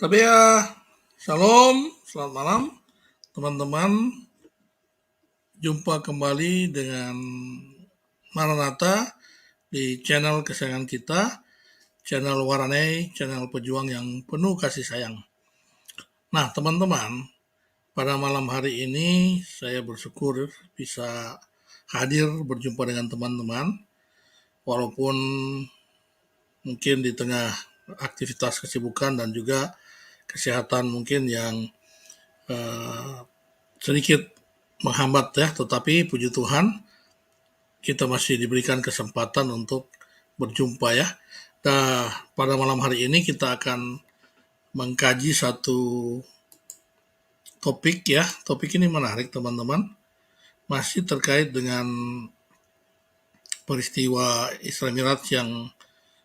Tapi ya, shalom, selamat malam teman-teman. Jumpa kembali dengan Maranatha di channel kesayangan kita, channel Waranei, channel pejuang yang penuh kasih sayang. Nah teman-teman, pada malam hari ini saya bersyukur bisa hadir berjumpa dengan teman-teman, walaupun mungkin di tengah aktivitas kesibukan dan juga kesehatan mungkin yang sedikit menghambat ya, tetapi puji Tuhan kita masih diberikan kesempatan untuk berjumpa ya. Nah, pada malam hari ini kita akan mengkaji satu topik ya. Topik ini menarik teman-teman. Masih terkait dengan peristiwa Isra Miraj yang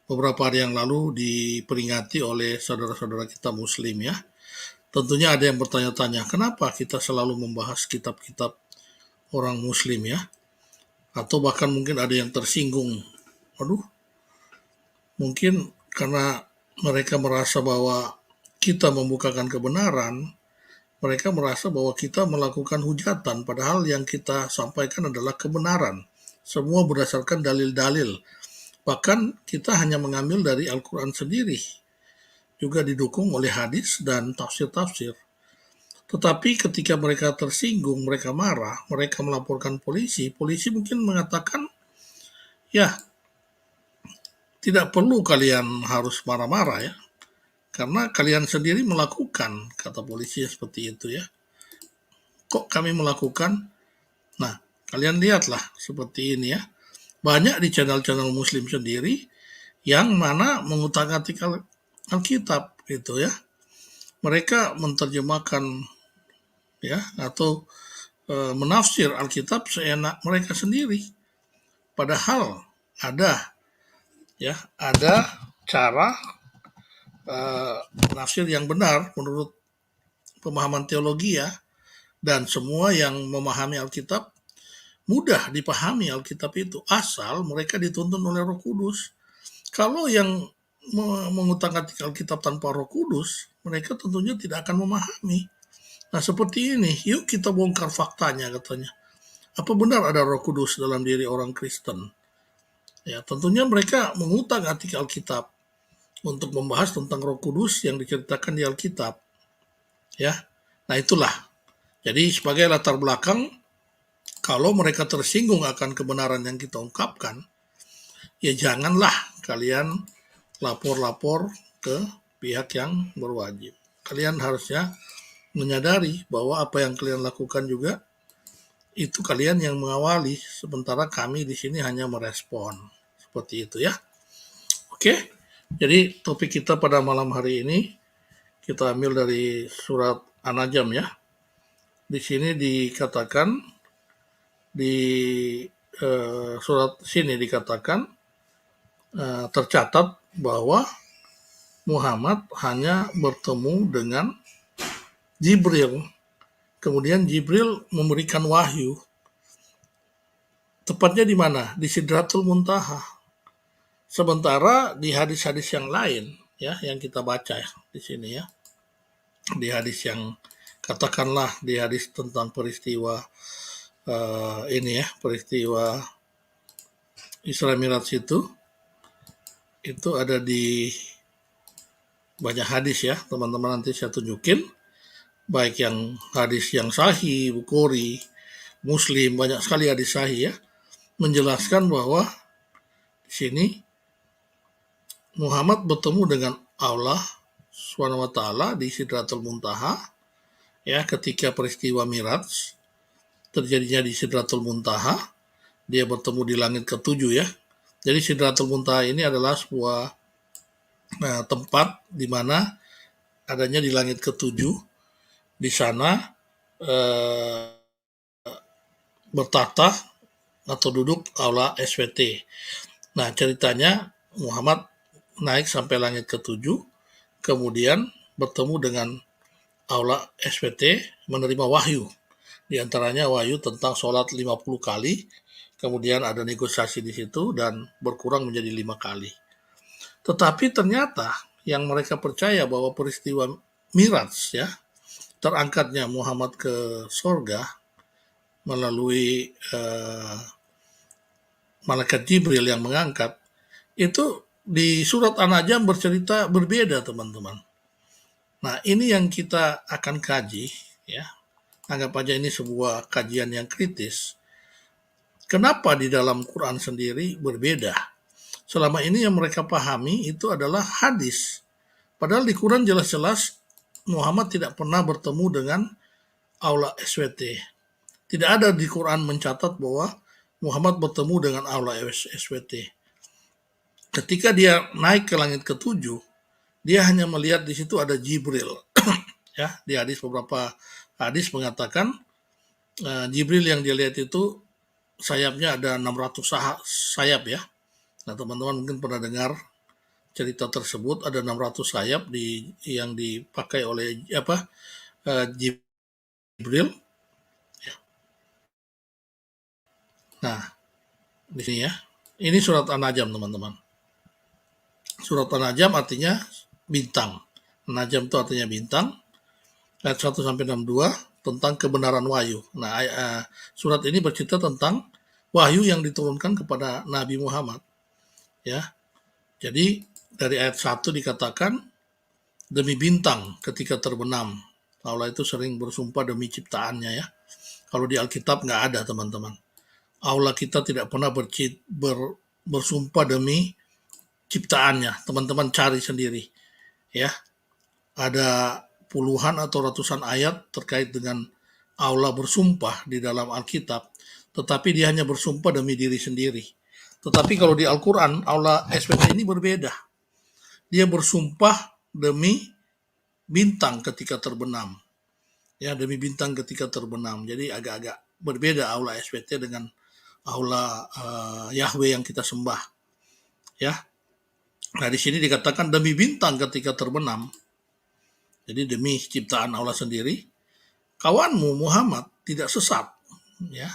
beberapa hari yang lalu diperingati oleh saudara-saudara kita muslim ya. Tentunya ada yang bertanya-tanya, kenapa kita selalu membahas kitab-kitab orang muslim ya? Atau bahkan mungkin ada yang tersinggung. Aduh, mungkin karena mereka merasa bahwa kita membukakan kebenaran, mereka merasa bahwa kita melakukan hujatan, padahal yang kita sampaikan adalah kebenaran. Semua berdasarkan dalil-dalil. Bahkan kita hanya mengambil dari Al-Quran sendiri, juga didukung oleh hadis dan tafsir-tafsir. Tetapi ketika mereka tersinggung, mereka marah, mereka melaporkan polisi, polisi mungkin mengatakan, ya tidak perlu kalian harus marah-marah ya, karena kalian sendiri melakukan, kata polisi seperti itu ya. Kok kami melakukan? Nah, kalian lihatlah seperti ini ya. Banyak di channel-channel muslim sendiri yang mana mengutak-atik Alkitab gitu ya. Mereka menerjemahkan ya atau menafsir Alkitab seenak mereka sendiri. Padahal ada cara nafsir yang benar menurut pemahaman teologi ya, dan semua yang memahami Alkitab mudah dipahami Alkitab itu asal mereka dituntun oleh Roh Kudus. Kalau yang mengutak-atik Alkitab tanpa Roh Kudus, mereka tentunya tidak akan memahami. Nah seperti ini, yuk kita bongkar faktanya katanya. Apa benar ada Roh Kudus dalam diri orang Kristen? Ya tentunya mereka mengutak-atik Alkitab untuk membahas tentang Roh Kudus yang diceritakan di Alkitab. Ya, nah itulah. Jadi sebagai latar belakang, kalau mereka tersinggung akan kebenaran yang kita ungkapkan, ya janganlah kalian lapor-lapor ke pihak yang berwajib. Kalian harusnya menyadari bahwa apa yang kalian lakukan juga itu kalian yang mengawali, sementara kami di sini hanya merespon. Seperti itu ya. Oke, jadi topik kita pada malam hari ini kita ambil dari surat An-Najm ya. Di sini dikatakan di surat sini dikatakan tercatat bahwa Muhammad hanya bertemu dengan Jibril. Kemudian Jibril memberikan wahyu. Tepatnya di mana? Di Sidratul Muntaha. Sementara di hadis-hadis yang lain ya yang kita baca ya, di sini ya. Di hadis yang katakanlah di hadis tentang peristiwa ini ya, peristiwa Isra Miraj itu ada di banyak hadis ya, teman-teman nanti saya tunjukin, baik yang hadis yang sahih, Bukhari, Muslim, banyak sekali hadis sahih ya, menjelaskan bahwa di sini Muhammad bertemu dengan Allah SWT di Sidratul Muntaha ya, ketika peristiwa Miraj terjadinya di Sidratul Muntaha, dia bertemu di langit ketujuh ya. Jadi Sidratul Muntaha ini adalah sebuah tempat di mana adanya di langit ketujuh. Di sana bertata atau duduk Allah SWT. Nah ceritanya Muhammad naik sampai langit ketujuh, kemudian bertemu dengan Allah SWT, menerima wahyu. Di antaranya wahyu tentang sholat 50 kali, kemudian ada negosiasi di situ dan berkurang menjadi 5 kali. Tetapi ternyata yang mereka percaya bahwa peristiwa Miraj ya, terangkatnya Muhammad ke sorga melalui malaikat Jibril yang mengangkat, itu di surat An-Najm bercerita berbeda teman-teman. Nah ini yang kita akan kaji ya, anggap aja ini sebuah kajian yang kritis. Kenapa di dalam Quran sendiri berbeda? Selama ini yang mereka pahami itu adalah hadis. Padahal di Quran jelas-jelas Muhammad tidak pernah bertemu dengan aula SWT. Tidak ada di Quran mencatat bahwa Muhammad bertemu dengan aula SWT. Ketika dia naik ke langit ketujuh, dia hanya melihat di situ ada Jibril. Ya, di hadis beberapa hadis mengatakan Jibril yang dia lihat itu sayapnya ada 600 sayap ya. Nah, teman-teman mungkin pernah dengar cerita tersebut, ada 600 sayap yang dipakai oleh Jibril. Nah, di sini ya. Ini surat An-Najm, teman-teman. Surat An-Najm artinya bintang. An-Najm itu artinya bintang. Ayat 1 sampai 62 tentang kebenaran wahyu. Nah, surat ini bercerita tentang wahyu yang diturunkan kepada Nabi Muhammad. Ya. Jadi dari ayat 1 dikatakan demi bintang ketika terbenam. Allah itu sering bersumpah demi ciptaannya ya. Kalau di Alkitab nggak ada teman-teman. Allah kita tidak pernah bersumpah demi ciptaannya. Teman-teman cari sendiri ya. Ada puluhan atau ratusan ayat terkait dengan Allah bersumpah di dalam Alkitab, tetapi dia hanya bersumpah demi diri sendiri. Tetapi kalau di Al-Quran, Allah SWT ini berbeda. Dia bersumpah demi bintang ketika terbenam. Ya, demi bintang ketika terbenam. Jadi agak-agak berbeda Allah SWT dengan Allah Yahweh yang kita sembah. Ya. Nah, di sini dikatakan demi bintang ketika terbenam. Jadi demi ciptaan Allah sendiri, kawanmu Muhammad tidak sesat. Ya.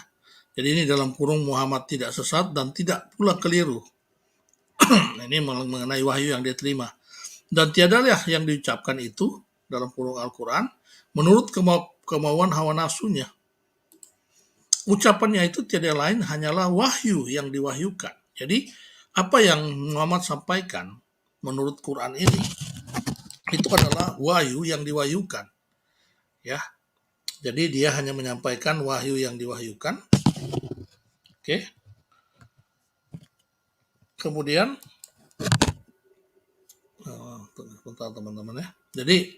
Jadi ini dalam kurung Muhammad tidak sesat dan tidak pula keliru. Ini mengenai wahyu yang dia terima. Dan tiadalah yang diucapkan itu dalam kurung Al-Quran menurut kemauan hawa nafsunya. Ucapannya itu tiada lain hanyalah wahyu yang diwahyukan. Jadi apa yang Muhammad sampaikan menurut Quran ini itu adalah wahyu yang diwahyukan. Ya. Jadi dia hanya menyampaikan wahyu yang diwahyukan. Oke. Kemudian bentar teman-teman ya. Jadi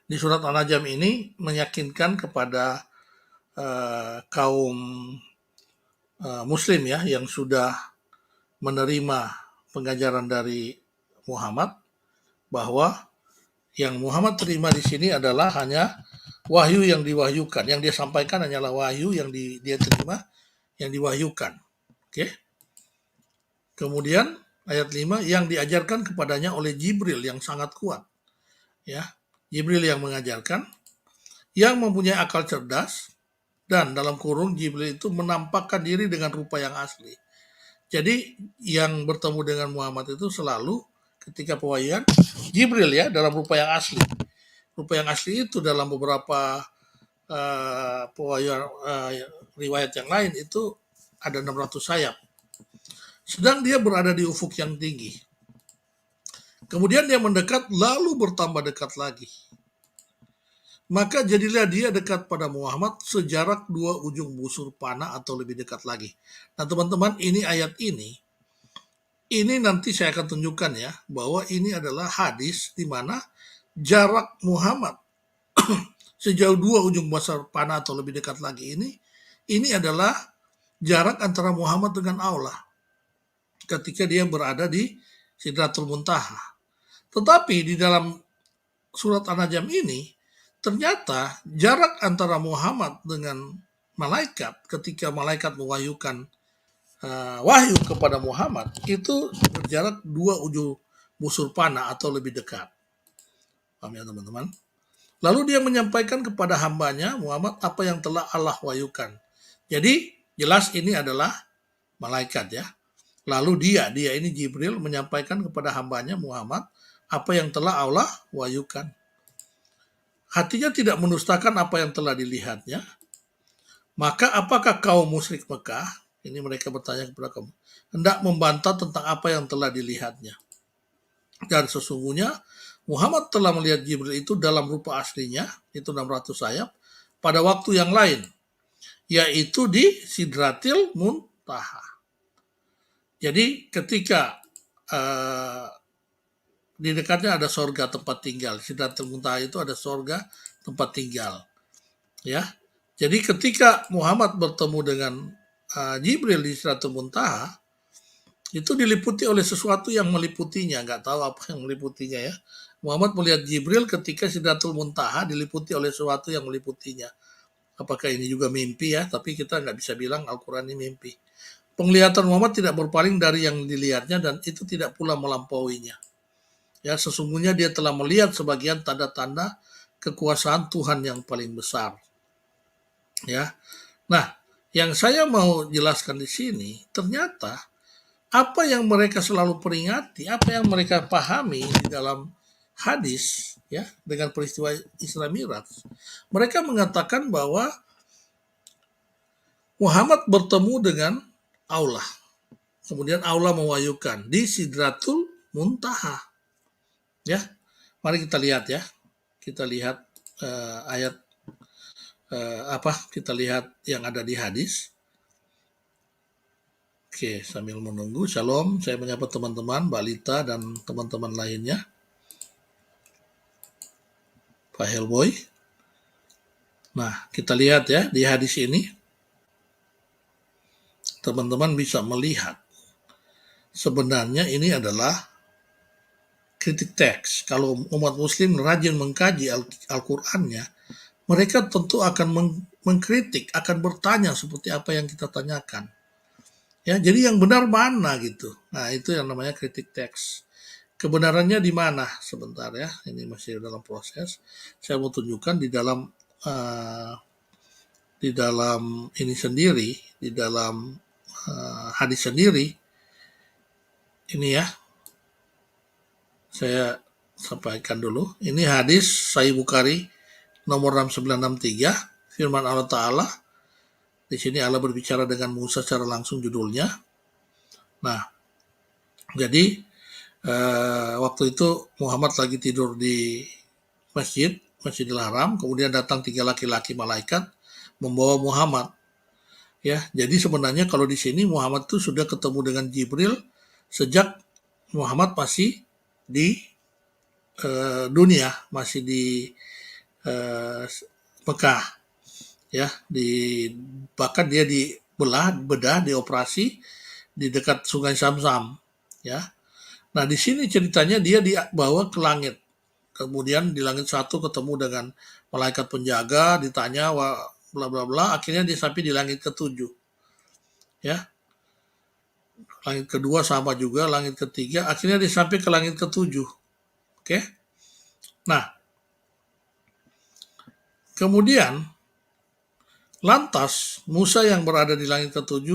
di surat An-Najm ini meyakinkan kepada kaum muslim ya yang sudah menerima pengajaran dari Muhammad bahwa yang Muhammad terima di sini adalah hanya wahyu yang diwahyukan. Yang dia sampaikan hanyalah wahyu yang dia terima, yang diwahyukan. Oke. Kemudian ayat 5 yang diajarkan kepadanya oleh Jibril yang sangat kuat. Ya, Jibril yang mengajarkan, yang mempunyai akal cerdas, dan dalam kurung Jibril itu menampakkan diri dengan rupa yang asli. Jadi yang bertemu dengan Muhammad itu selalu ketika pewahyuan Jibril ya dalam rupa yang asli. Rupa yang asli itu dalam beberapa pewahyuan riwayat yang lain itu ada 600 sayap. Sedang dia berada di ufuk yang tinggi. Kemudian dia mendekat lalu bertambah dekat lagi. Maka jadilah dia dekat pada Muhammad sejarak 2 ujung busur panah atau lebih dekat lagi. Nah teman-teman, ini ayat ini nanti saya akan tunjukkan ya, bahwa ini adalah hadis di mana jarak Muhammad sejauh 2 ujung busur panah atau lebih dekat lagi ini adalah jarak antara Muhammad dengan Allah ketika dia berada di Sidratul Muntaha. Tetapi di dalam surat An-Najm ini ternyata jarak antara Muhammad dengan malaikat ketika malaikat mewahyukan wahyu kepada Muhammad itu berjarak 2 ujung busur panah atau lebih dekat. Paham ya teman-teman? Lalu dia menyampaikan kepada hambanya Muhammad apa yang telah Allah wahyukan. Jadi jelas ini adalah malaikat ya. Lalu dia ini Jibril menyampaikan kepada hambanya Muhammad apa yang telah Allah wahyukan. Hatinya tidak mendustakan apa yang telah dilihatnya. Maka apakah kaum musyrik Mekah, ini mereka bertanya kepada kaum, hendak membantah tentang apa yang telah dilihatnya. Dan sesungguhnya Muhammad telah melihat Jibril itu dalam rupa aslinya, itu 600 sayap, pada waktu yang lain, yaitu di Sidratil Muntaha. Jadi ketika di dekatnya ada sorga tempat tinggal, Sidratil Muntaha itu ada sorga tempat tinggal. Ya, jadi ketika Muhammad bertemu dengan Jibril di Sidratul Muntaha, itu diliputi oleh sesuatu yang meliputinya, nggak tahu apa yang meliputinya ya. Muhammad melihat Jibril ketika Sidratul Muntaha diliputi oleh sesuatu yang meliputinya. Apakah ini juga mimpi ya? Tapi kita nggak bisa bilang Al-Quran ini mimpi. Penglihatan Muhammad tidak berpaling dari yang dilihatnya dan itu tidak pula melampauinya. Ya, sesungguhnya dia telah melihat sebagian tanda-tanda kekuasaan Tuhan yang paling besar. Ya. Nah, yang saya mau jelaskan di sini, ternyata apa yang mereka selalu peringati, apa yang mereka pahami di dalam hadis, ya, dengan peristiwa Isra Mi'raj, mereka mengatakan bahwa Muhammad bertemu dengan Allah. Kemudian Allah mewahyukan di Sidratul Muntaha. Ya, mari kita lihat ya. Kita lihat ayat kita lihat yang ada di hadis. Oke, sambil menunggu, Shalom, saya menyapa teman-teman, Mbak Lita dan teman-teman lainnya. Pak Helboy. Nah, kita lihat ya di hadis ini. Teman-teman bisa melihat sebenarnya ini adalah kritik teks. Kalau umat muslim rajin mengkaji Al-Qur'annya, mereka tentu akan mengkritik, akan bertanya seperti apa yang kita tanyakan. Ya, jadi yang benar mana gitu. Nah, itu yang namanya kritik teks. Kebenarannya di mana? Sebentar ya, ini masih dalam proses. Saya mau tunjukkan di dalam ini sendiri, di dalam hadis sendiri. Ini ya, saya sampaikan dulu. Ini hadis Sahih Bukhari nomor 6963, firman Allah Ta'ala. Di sini Allah berbicara dengan Musa secara langsung judulnya. Nah, jadi waktu itu Muhammad lagi tidur di Masjidil Haram, kemudian datang 3 laki-laki malaikat membawa Muhammad. Ya, jadi sebenarnya kalau di sini Muhammad itu sudah ketemu dengan Jibril sejak Muhammad masih di dunia, masih di Mekah. Ya, bahkan dia bedah, dioperasi di dekat Sungai Zamzam. Ya, nah di sini ceritanya dia dibawa ke langit. Kemudian di langit 1 ketemu dengan malaikat penjaga, ditanya bla bla bla, akhirnya dia sampai di langit ke-7. Ya. Langit kedua sama juga, langit ketiga, akhirnya dia sampai ke langit ke-7. Oke. Nah, kemudian lantas Musa yang berada di langit ke-7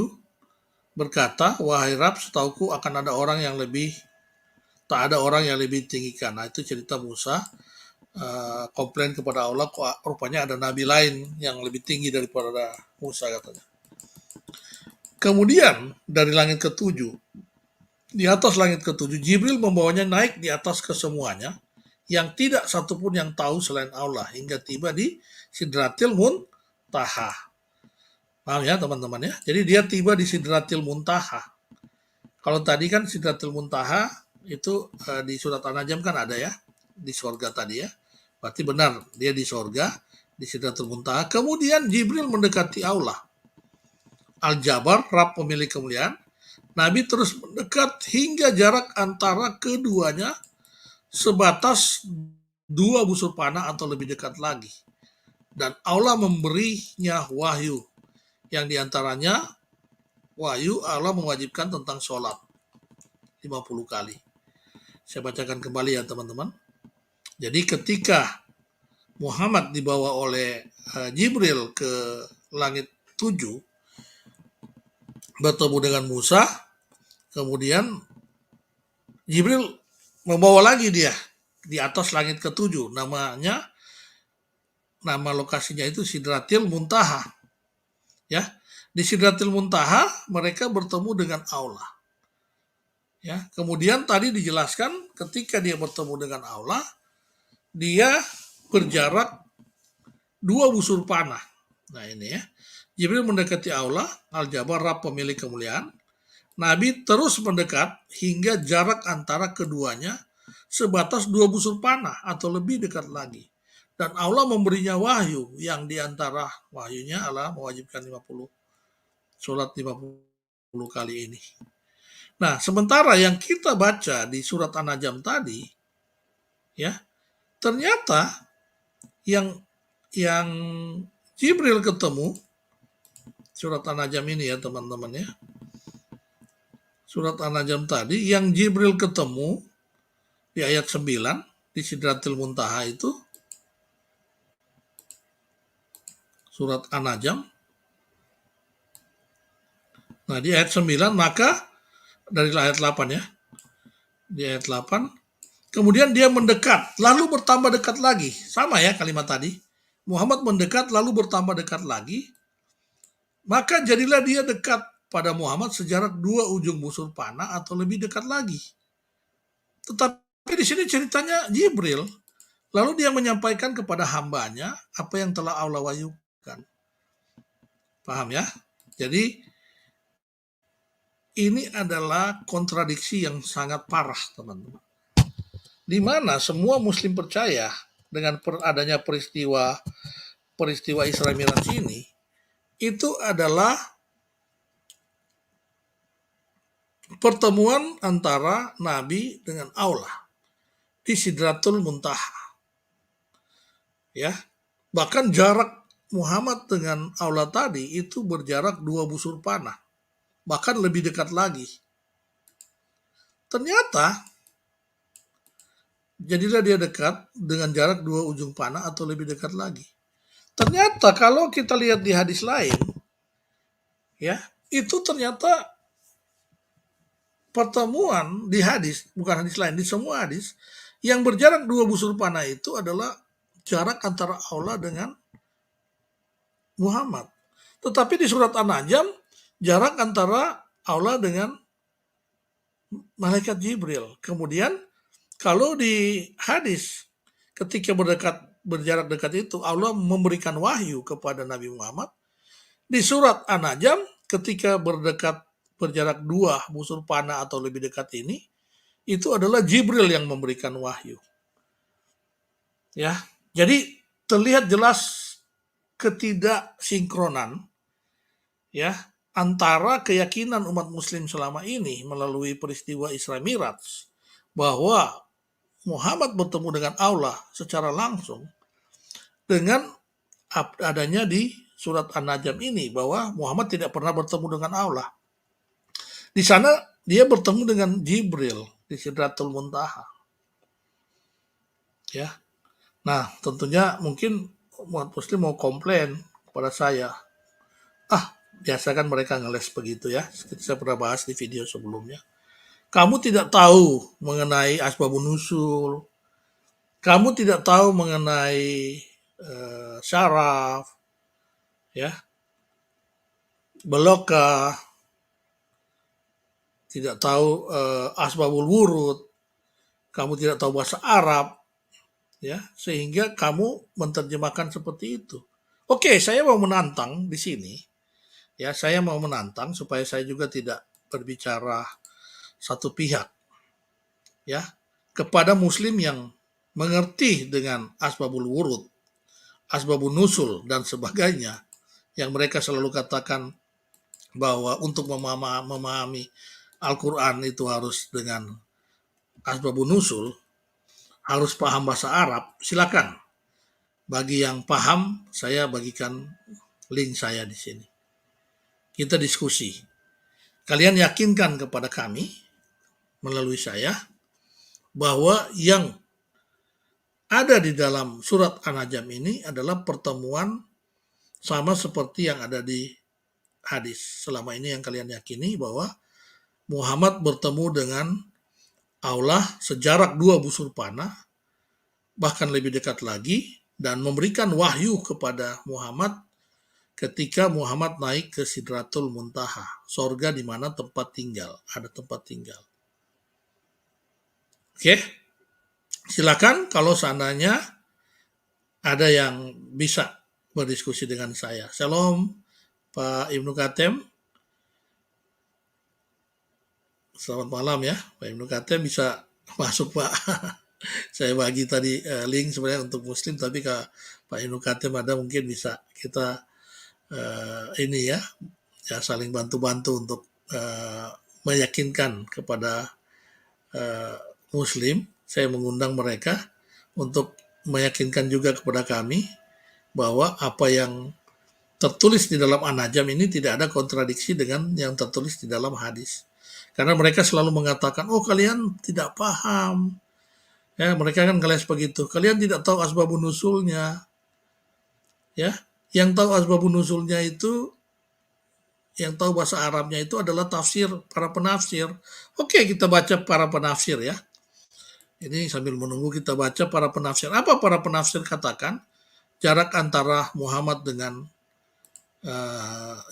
berkata, "Wahai Rab, setauku akan ada orang yang tak ada orang yang lebih tinggikan." Nah, itu cerita Musa komplain kepada Allah, kok rupanya ada nabi lain yang lebih tinggi daripada Musa katanya. Kemudian dari langit ke-7, di atas langit ke-7, Jibril membawanya naik di atas kesemuanya, yang tidak satupun yang tahu selain Allah, hingga tiba di Sidratil Muntaha. Paham ya teman-teman ya? Jadi dia tiba di Sidratil Muntaha. Kalau tadi kan Sidratil Muntaha itu di surat An-Najm kan ada ya, di surga tadi ya. Berarti benar, dia di surga, di Sidratul Muntaha. Kemudian Jibril mendekati Allah. Al-Jabar, Rabb pemilik kemuliaan. Nabi terus mendekat hingga jarak antara keduanya sebatas 2 busur panah atau lebih dekat lagi. Dan Allah memberinya wahyu. Yang diantaranya wahyu Allah mewajibkan tentang sholat 50 kali. Saya bacakan kembali ya teman-teman. Jadi ketika Muhammad dibawa oleh Jibril ke langit 7, bertemu dengan Musa, kemudian Jibril membawa lagi dia di atas langit ketujuh. Nama lokasinya itu Sidratil Muntaha. Ya, di Sidratil Muntaha mereka bertemu dengan Allah. Ya, kemudian tadi dijelaskan ketika dia bertemu dengan Allah, dia berjarak 2 busur panah. Nah ini ya, Jibril mendekati Allah, Al-Jabbar, Rabb pemilik kemuliaan. Nabi terus mendekat hingga jarak antara keduanya sebatas 2 busur panah atau lebih dekat lagi. Dan Allah memberinya wahyu yang diantara wahyunya adalah mewajibkan 50 surat 50 kali ini. Nah, sementara yang kita baca di surat An-Najm tadi, ya, ternyata yang Jibril ketemu surat An-Najm ini ya teman-teman ya. Surat An-Najm tadi yang Jibril ketemu di ayat 9 di Sidratil Muntaha itu surat An-Najm. Nah, di ayat 9 maka dari ayat 8 ya. Di ayat 8 kemudian dia mendekat, lalu bertambah dekat lagi. Sama ya kalimat tadi. Muhammad mendekat, lalu bertambah dekat lagi. Maka jadilah dia dekat pada Muhammad sejarak 2 ujung busur panah atau lebih dekat lagi. Tetapi di sini ceritanya Jibril. Lalu dia menyampaikan kepada hambanya apa yang telah Allah wahyukan. Paham ya? Jadi ini adalah kontradiksi yang sangat parah teman-teman. Di mana semua muslim percaya dengan adanya peristiwa Isra Mi'raj ini itu adalah pertemuan antara Nabi dengan Allah di Sidratul Muntaha. Ya. Bahkan jarak Muhammad dengan Allah tadi itu berjarak 2 busur panah. Bahkan lebih dekat lagi. Ternyata jadilah dia dekat dengan jarak 2 ujung panah atau lebih dekat lagi. Ternyata kalau kita lihat di hadis lain, ya, itu ternyata pertemuan di hadis, bukan hadis lain, di semua hadis, yang berjarak 2 busur panah itu adalah jarak antara Allah dengan Muhammad. Tetapi di surat An-Najm, jarak antara Allah dengan malaikat Jibril. Kemudian kalau di hadis ketika berjarak dekat itu Allah memberikan wahyu kepada Nabi Muhammad. Di surat An-Najm ketika berjarak 2 busur panah atau lebih dekat ini, itu adalah Jibril yang memberikan wahyu. Ya, jadi terlihat jelas ketidaksinkronan ya antara keyakinan umat muslim selama ini melalui peristiwa Isra Mi'raj bahwa Muhammad bertemu dengan Allah secara langsung dengan adanya di surat An-Najm ini bahwa Muhammad tidak pernah bertemu dengan Allah. Di sana dia bertemu dengan Jibril di Sidratul Muntaha. Ya. Nah, tentunya mungkin umat muslim mau komplain kepada saya. Biasa kan mereka ngeles begitu ya. Seperti saya pernah bahas di video sebelumnya. Kamu tidak tahu mengenai asbabun nusul. Kamu tidak tahu mengenai syaraf, ya, belokah, tidak tahu asbabul wurud. Kamu tidak tahu bahasa Arab, ya, sehingga kamu menerjemahkan seperti itu. Oke, saya mau menantang di sini. Ya, saya mau menantang supaya saya juga tidak berbicara satu pihak. Ya, kepada muslim yang mengerti dengan asbabul wurud, asbabun nusul dan sebagainya yang mereka selalu katakan bahwa untuk memahami Al-Quran itu harus dengan asbabun nusul, harus paham bahasa Arab. Silakan. Bagi yang paham, saya bagikan link saya di sini. Kita diskusi. Kalian yakinkan kepada kami melalui saya bahwa yang ada di dalam surat An-Najm ini adalah pertemuan sama seperti yang ada di hadis. Selama ini yang kalian yakini bahwa Muhammad bertemu dengan Allah sejarak 2 busur panah, bahkan lebih dekat lagi, dan memberikan wahyu kepada Muhammad ketika Muhammad naik ke Sidratul Muntaha, sorga di mana tempat tinggal, ada tempat tinggal. Oke, silakan kalau seandainya ada yang bisa berdiskusi dengan saya. Shalom, Pak Ibnu Katem. Selamat malam ya, Pak Ibnu Katem bisa masuk Pak. Saya bagi tadi link sebenarnya untuk Muslim, tapi Pak Ibnu Katem ada mungkin bisa kita ini ya saling bantu-bantu untuk meyakinkan kepada Muslim. Saya mengundang mereka untuk meyakinkan juga kepada kami bahwa apa yang tertulis di dalam An-Najm ini tidak ada kontradiksi dengan yang tertulis di dalam hadis. Karena mereka selalu mengatakan, oh kalian tidak paham. Ya, mereka kan ngeles begitu. Kalian tidak tahu asbabun nusulnya. Ya, yang tahu asbabun nusulnya itu, yang tahu bahasa Arabnya itu adalah tafsir para penafsir. Oke, kita baca para penafsir ya. Ini sambil menunggu kita baca para penafsir. Apa para penafsir katakan? Jarak antara Muhammad dengan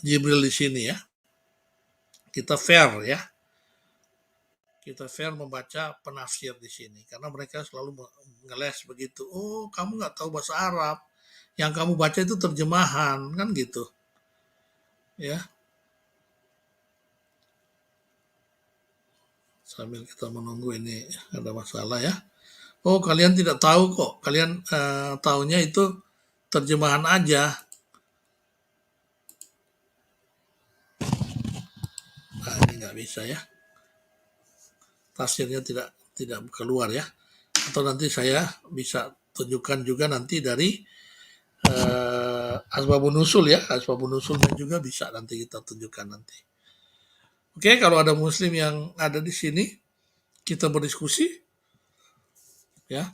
Jibril di sini ya. Kita fair ya. Kita fair membaca penafsir di sini karena mereka selalu ngeles begitu. Oh, kamu nggak tahu bahasa Arab. Yang kamu baca itu terjemahan kan gitu. Ya. Sambil kita menunggu ini ada masalah ya. Oh, kalian tidak tahu kok. Kalian tahunya itu terjemahan aja. Nah, ini nggak bisa ya. Tafsirnya tidak keluar ya. Atau nanti saya bisa tunjukkan juga nanti dari asbabun nusul ya. Asbabun nusulnya juga bisa nanti kita tunjukkan nanti. Oke, kalau ada Muslim yang ada di sini, kita berdiskusi ya.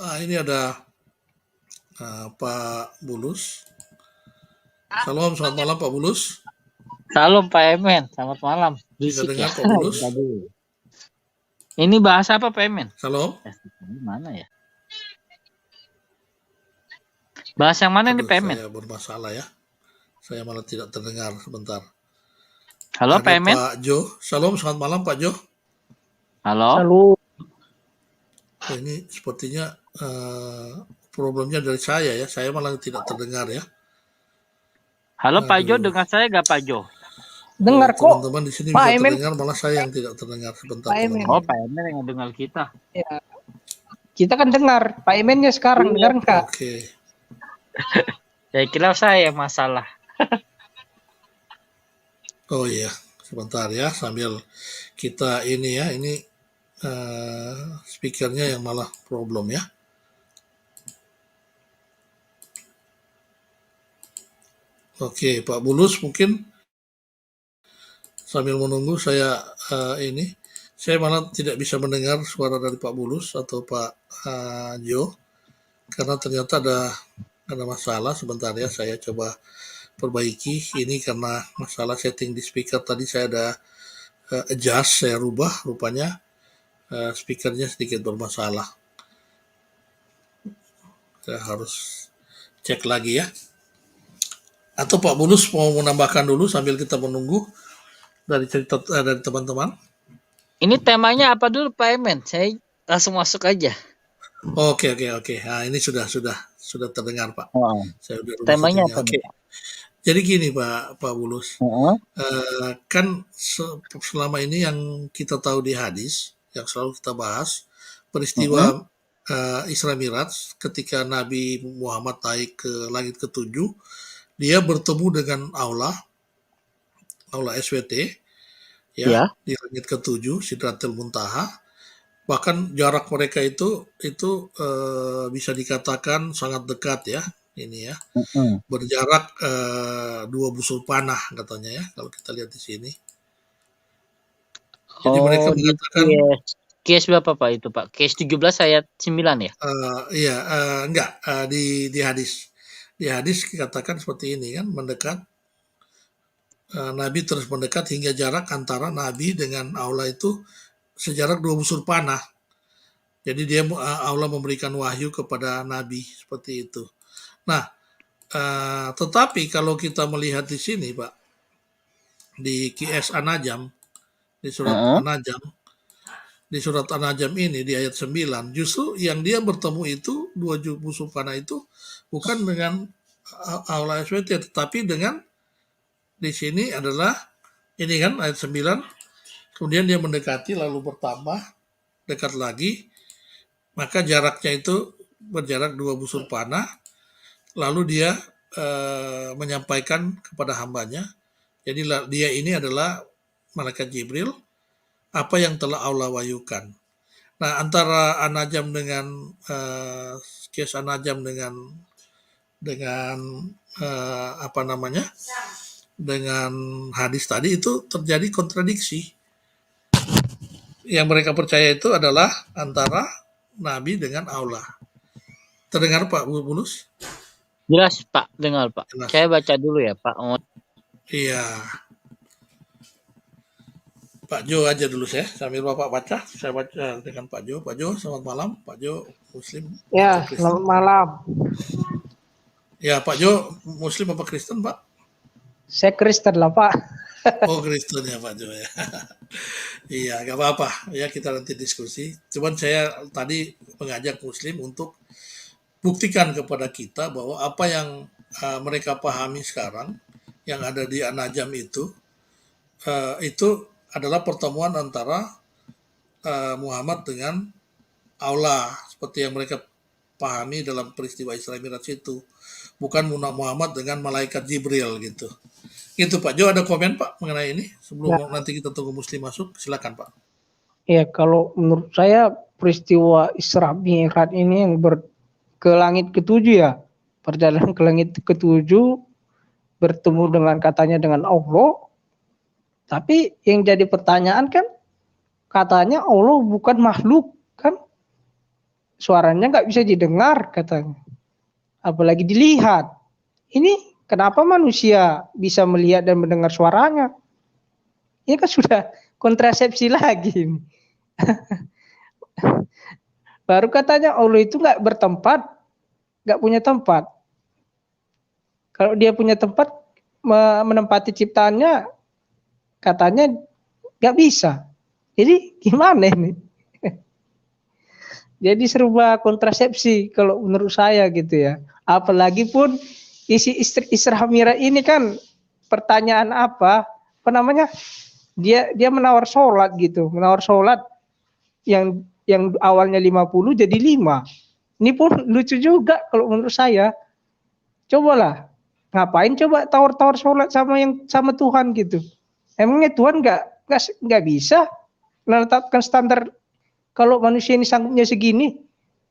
Ini ada Pak Bulus. Salam, selamat malam Pak Bulus. Salam Pak Emen, selamat malam. Bisa Bisik dengar ya. Pak Bulus? Ini bahasa apa Pak Emen? Salam. Mana ya? Bahasa yang mana nih Pak Emen? Saya bermasalah ya. Saya malah tidak terdengar sebentar. Halo Pak Emen. Pak Jo. Salam, selamat malam Pak Jo. Halo. Ini sepertinya problemnya dari saya ya. Saya malah tidak terdengar ya. Halo Pak Jo, dengar saya gak Pak Jo? Dengar kok. Teman-teman di sini bisa terdengar, malah saya yang tidak terdengar sebentar. Oh, Pak Emen yang dengar kita. Ya. Kita kan dengar. Pak Emennya sekarang dengar enggak? Oke. Saya kira saya masalah. Oh iya, sebentar ya, sambil kita ini ya, ini speakernya yang malah problem ya. Oke, Pak Bulus mungkin sambil menunggu saya saya malah tidak bisa mendengar suara dari Pak Bulus atau Pak Jo karena ternyata ada masalah. Sebentar ya, saya coba perbaiki ini karena masalah setting di speaker tadi saya ada adjust, saya rubah, rupanya speakernya sedikit bermasalah. Saya harus cek lagi ya. Atau Pak Bulus mau menambahkan dulu sambil kita menunggu dari cerita dari teman-teman. Ini temanya apa dulu Pak Emen? Saya langsung masuk aja. Oke. Nah, ini sudah terdengar Pak. Oh. Saya udah temanya apa? Oke. Jadi gini Pak Bulus, kan selama ini yang kita tahu di hadis, yang selalu kita bahas, peristiwa Isra Miraj ketika Nabi Muhammad naik ke langit ke-7, dia bertemu dengan Allah SWT, ya. Di langit ke-7, Sidratul Muntaha. Bahkan jarak mereka itu bisa dikatakan sangat dekat ya. Ini ya, berjarak 2 busur panah katanya ya, kalau kita lihat di sini. Jadi mereka mengatakan Kes berapa Pak itu Pak? Kes 17 ayat 9 ya? Iya, enggak, di hadis. Di hadis dikatakan seperti ini kan, mendekat Nabi terus mendekat hingga jarak antara Nabi dengan Allah itu sejarak 2 busur panah. Jadi Allah memberikan wahyu kepada Nabi seperti itu. Nah, tetapi kalau kita melihat di sini, Pak, di QS An-Najm, di surat Heeh. An-Najm, di surat An-Najm ini di ayat 9, justru yang dia bertemu itu dua busur panah itu bukan dengan Allah SWT, tetapi dengan di sini adalah ini kan ayat 9, kemudian dia mendekati lalu bertambah dekat lagi, maka jaraknya itu berjarak 2 busur panah, lalu dia menyampaikan kepada hambanya, jadi dia ini adalah malaikat Jibril, apa yang telah Allah wahyukan. Nah, antara An-Najm dengan Qiyas An-Najm dengan apa namanya? Dengan hadis tadi itu terjadi kontradiksi. Yang mereka percaya itu adalah antara Nabi dengan Allah. Terdengar Pak Bulus? Jelas Pak, dengar Pak. Jelas. Saya baca dulu ya Pak. Iya. Pak Jo aja dulu sambil Bapak baca, saya baca dengan Pak Jo. Pak Jo, selamat malam. Pak Jo, Muslim. Ya, selamat malam. Ya, Pak Jo, Muslim apa Kristen, Pak? Saya Kristen lah, Pak. Oh, Kristen ya, Pak Jo ya. Iya, gak apa-apa. Ya, kita nanti diskusi. Cuman saya tadi mengajak Muslim untuk buktikan kepada kita bahwa apa yang mereka pahami sekarang, yang ada di An-Najm itu adalah pertemuan antara Muhammad dengan Allah, seperti yang mereka pahami dalam peristiwa Isra Mi'raj itu. Bukan Muhammad dengan malaikat Jibril gitu. Itu Pak Jo, ada komen Pak mengenai ini sebelum nanti kita tunggu Muslim masuk, silakan Pak. Ya, kalau menurut saya peristiwa Isra Mi'raj ini yang ke langit ketujuh ya, perjalanan ke langit ketujuh, bertemu dengan katanya dengan Allah. Tapi yang jadi pertanyaan kan, katanya Allah bukan makhluk kan, suaranya nggak bisa didengar katanya, apalagi dilihat. Ini kenapa manusia bisa melihat dan mendengar suaranya? Ini kan sudah kontrasepsi lagi. Baru katanya Allah itu nggak bertempat, nggak punya tempat. Kalau dia punya tempat menempati ciptaannya, katanya nggak bisa. Jadi gimana ini? Jadi serba kontrasepsi kalau menurut saya gitu ya. Apalagi pun isi Isra Mi'raj ini kan pertanyaan apa namanya? Dia menawar sholat gitu, menawar sholat yang awalnya 50 jadi 5. Ini pun lucu juga kalau menurut saya. Cobalah, ngapain coba tawar-tawar sholat sama Tuhan gitu? Emangnya Tuhan nggak bisa menetapkan standar kalau manusia ini sanggupnya segini?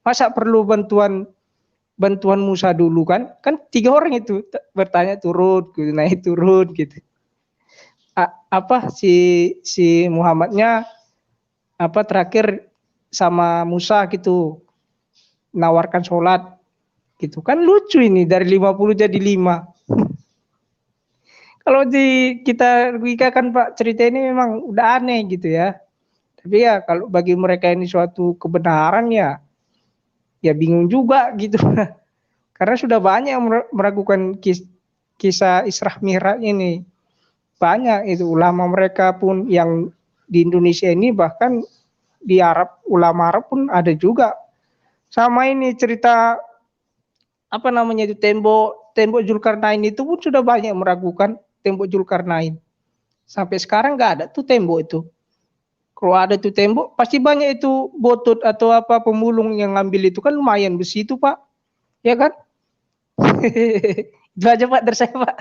Masa perlu bantuan Musa dulu kan? Kan 3 orang itu bertanya turun, gitu, naik turun gitu. Si Muhammadnya terakhir sama Musa gitu nawarkan sholat gitu kan, lucu ini dari 50 jadi 5. Kalau kita kan Pak, cerita ini memang udah aneh gitu ya. Tapi ya kalau bagi mereka ini suatu kebenaran ya bingung juga gitu. Karena sudah banyak yang meragukan kisah Isra Mi'raj ini. Banyak itu ulama mereka pun yang di Indonesia ini, bahkan di Arab, ulama Arab pun ada juga. Sama ini cerita itu tembok Zulkarnain itu pun sudah banyak meragukan tembok Zulkarnain. Sampai sekarang nggak ada tuh tembok itu. Kalau ada tuh tembok pasti banyak itu botut atau pemulung yang ngambil itu kan, lumayan besi itu Pak. Ya kan? Itu aja Pak dari saya Pak.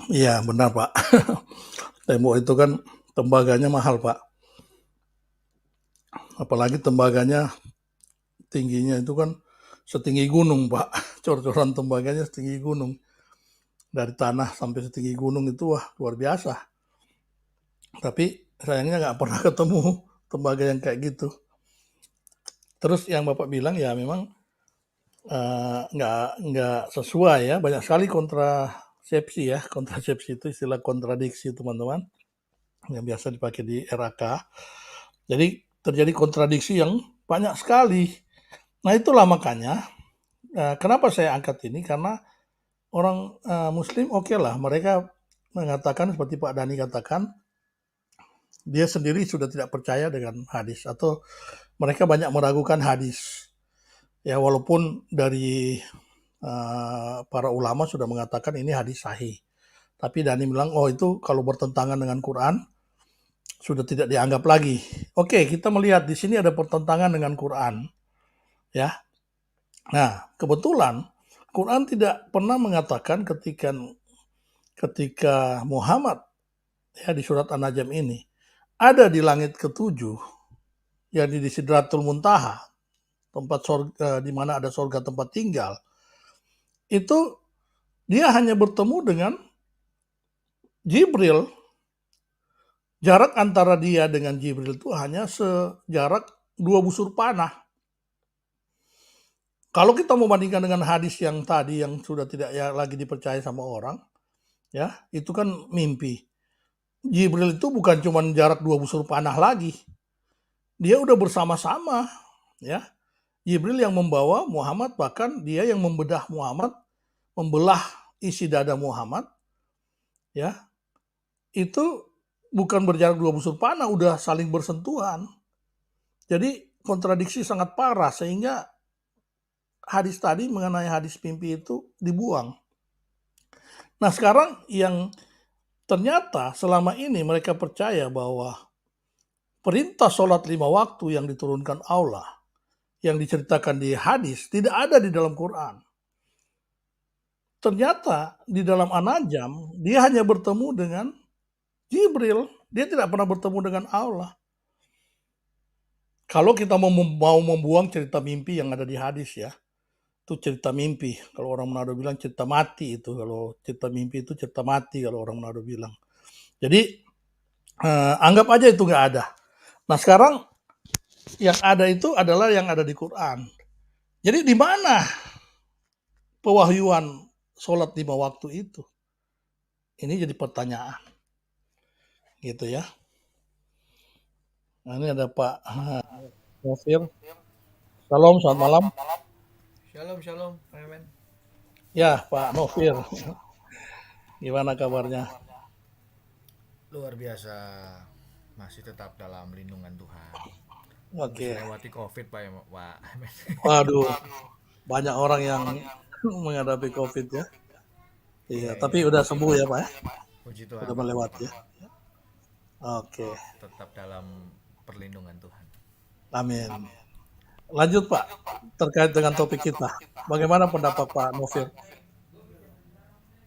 Iya benar Pak. Tembok itu kan tembaganya mahal Pak. Apalagi tembaganya tingginya itu kan setinggi gunung Pak. Cor-coran tembaganya setinggi gunung. Dari tanah sampai setinggi gunung itu wah luar biasa. Tapi sayangnya nggak pernah ketemu tembaga yang kayak gitu. Terus yang Bapak bilang ya memang nggak sesuai ya, banyak sekali kontrasepsi ya, kontrasepsi itu istilah kontradiksi teman-teman, yang biasa dipakai di RAK. Jadi terjadi kontradiksi yang banyak sekali. Nah itulah makanya kenapa saya angkat ini, karena orang Muslim oke lah, mereka mengatakan seperti Pak Dhani katakan, dia sendiri sudah tidak percaya dengan hadis, atau mereka banyak meragukan hadis. Ya walaupun dari para ulama sudah mengatakan ini hadis sahih. Tapi Dhani bilang, oh itu kalau bertentangan dengan Quran, sudah tidak dianggap lagi. Oke, kita melihat di sini ada pertentangan dengan Quran. Ya. Nah, kebetulan Quran tidak pernah mengatakan ketika Muhammad ya di surat An-Najm ini ada di langit ketujuh, yakni di Sidratul Muntaha, tempat sorga, di mana ada sorga tempat tinggal, itu dia hanya bertemu dengan Jibril. Jarak antara dia dengan Jibril itu hanya sejarak 2 busur panah. Kalau kita membandingkan dengan hadis yang tadi yang sudah tidak lagi dipercaya sama orang, ya itu kan mimpi. Jibril itu bukan cuma jarak 2 busur panah lagi. Dia udah bersama-sama, ya. Jibril yang membawa Muhammad, bahkan dia yang membedah Muhammad, membelah isi dada Muhammad, ya. Itu bukan berjarak 2 busur panah, udah saling bersentuhan. Jadi kontradiksi sangat parah, sehingga hadis tadi mengenai hadis mimpi itu dibuang. Nah sekarang yang ternyata selama ini mereka percaya bahwa perintah sholat 5 waktu yang diturunkan Allah, yang diceritakan di hadis, tidak ada di dalam Quran. Ternyata di dalam An-Najm, dia hanya bertemu dengan Jibril, dia tidak pernah bertemu dengan Allah. Kalau kita mau membuang cerita mimpi yang ada di hadis ya, itu cerita mimpi. Kalau orang Manado bilang cerita mati itu. Kalau cerita mimpi itu cerita mati kalau orang Manado bilang. Jadi anggap aja itu nggak ada. Nah sekarang yang ada itu adalah yang ada di Quran. Jadi di mana pewahyuan sholat 5 waktu itu? Ini jadi pertanyaan. Gitu ya. Nah ini ada Pak Novir. Salam, selamat malam. Shalom, Pak Emen. Ya, Pak Novir. Gimana kabarnya? Luar biasa, masih tetap dalam lindungan Tuhan. Oke. Bisa lewati COVID, Pak Emen. Waduh, banyak orang yang menghadapi COVID ya. Iya, tapi udah sembuh ya Pak ya? Puji Tuhan. Udah melewati ya. Oke. Tetap dalam perlindungan Tuhan. Amin. Lanjut Pak, terkait dengan topik kita. Bagaimana pendapat Pak Novir?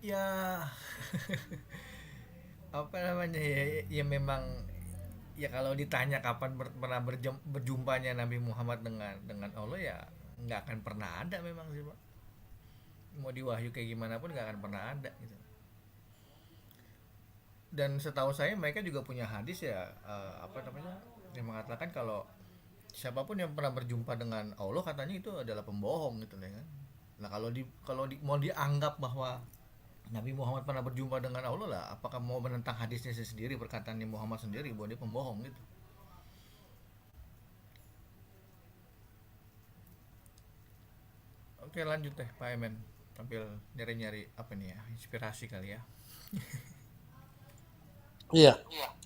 Ya, apa namanya ya memang ya kalau ditanya kapan pernah berjumpanya Nabi Muhammad dengan Allah ya nggak akan pernah ada memang sih Pak. Mau diwahyu kayak gimana pun nggak akan pernah ada gitu. Dan setahu saya mereka juga punya hadis ya apa namanya yang mengatakan kalau siapapun yang pernah berjumpa dengan Allah katanya itu adalah pembohong gitu kan. Nah kalau mau dianggap bahwa Nabi Muhammad pernah berjumpa dengan Allah lah, apakah mau menentang hadisnya sendiri, perkataan Muhammad sendiri bahwa dia pembohong gitu. Oke lanjut deh Pak Emen, tampil nyari-nyari apa nih ya, inspirasi kali ya. Iya,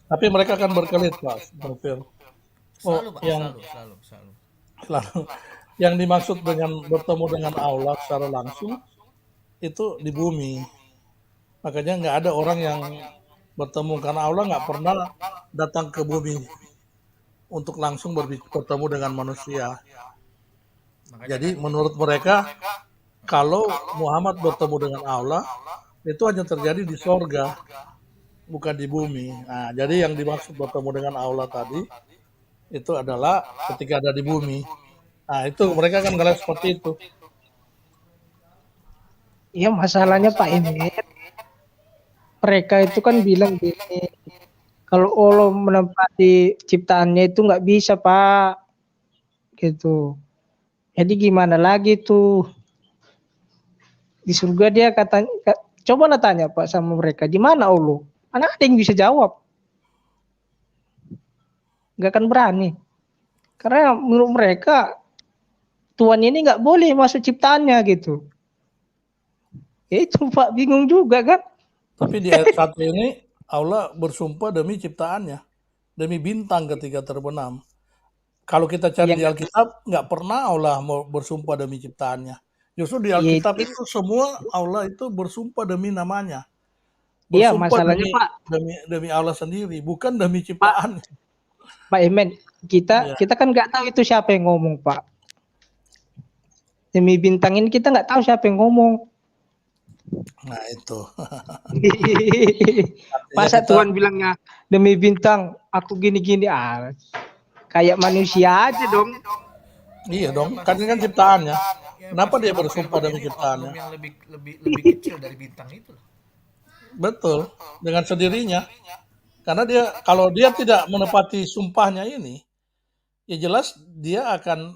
tapi mereka akan berkelit Pak Novir. Selalu Pak, yang selalu. yang dimaksud dengan bertemu dengan Allah secara langsung itu di bumi. Makanya nggak ada orang yang bertemu, karena Allah nggak pernah datang ke bumi untuk langsung bertemu dengan manusia. Jadi menurut mereka kalau Muhammad bertemu dengan Allah itu hanya terjadi di sorga, bukan di bumi. Nah, jadi yang dimaksud bertemu dengan Allah tadi itu adalah ketika ada di bumi. Nah itu mereka kan ngeliat seperti itu. Iya masalahnya Pak Emen, mereka itu kan bilang gini, kalau Allah menempati ciptaannya itu nggak bisa Pak, gitu. Jadi gimana lagi tuh? Di surga dia katanya, cobalah tanya Pak sama mereka, di mana Allah? Mana ada yang bisa jawab? Nggak akan berani. Karena menurut mereka Tuhan ini nggak boleh masuk ciptaannya gitu. Itu Pak bingung juga kan? Tapi di ayat 1 ini Allah bersumpah demi ciptaannya, demi bintang ketika terbenam. Kalau kita cari di Yang Alkitab, nggak pernah Allah mau bersumpah demi ciptaannya. Justru di ya Alkitab itu, itu semua Allah itu bersumpah demi namanya, ya bersumpah masalahnya demi Pak, demi Allah sendiri, bukan demi Pak, ciptaan. Pak Emen, kita Ya, kita kan nggak tahu itu siapa yang ngomong Pak. Demi bintang ini kita nggak tahu siapa yang ngomong. nah itu. Artinya Masa kita, Tuhan bilangnya demi bintang aku gini-gini, kayak manusia aja dong. iya Ya dong, kan pasti ini kan ciptaannya. ya Kenapa pasti dia ada bersumpah demi ini oknum ciptaannya? yang lebih lebih lebih kecil dari bintang itu loh. Betul, dengan sendirinya. Karena dia kalau dia tidak menepati sumpahnya ini, ya jelas dia akan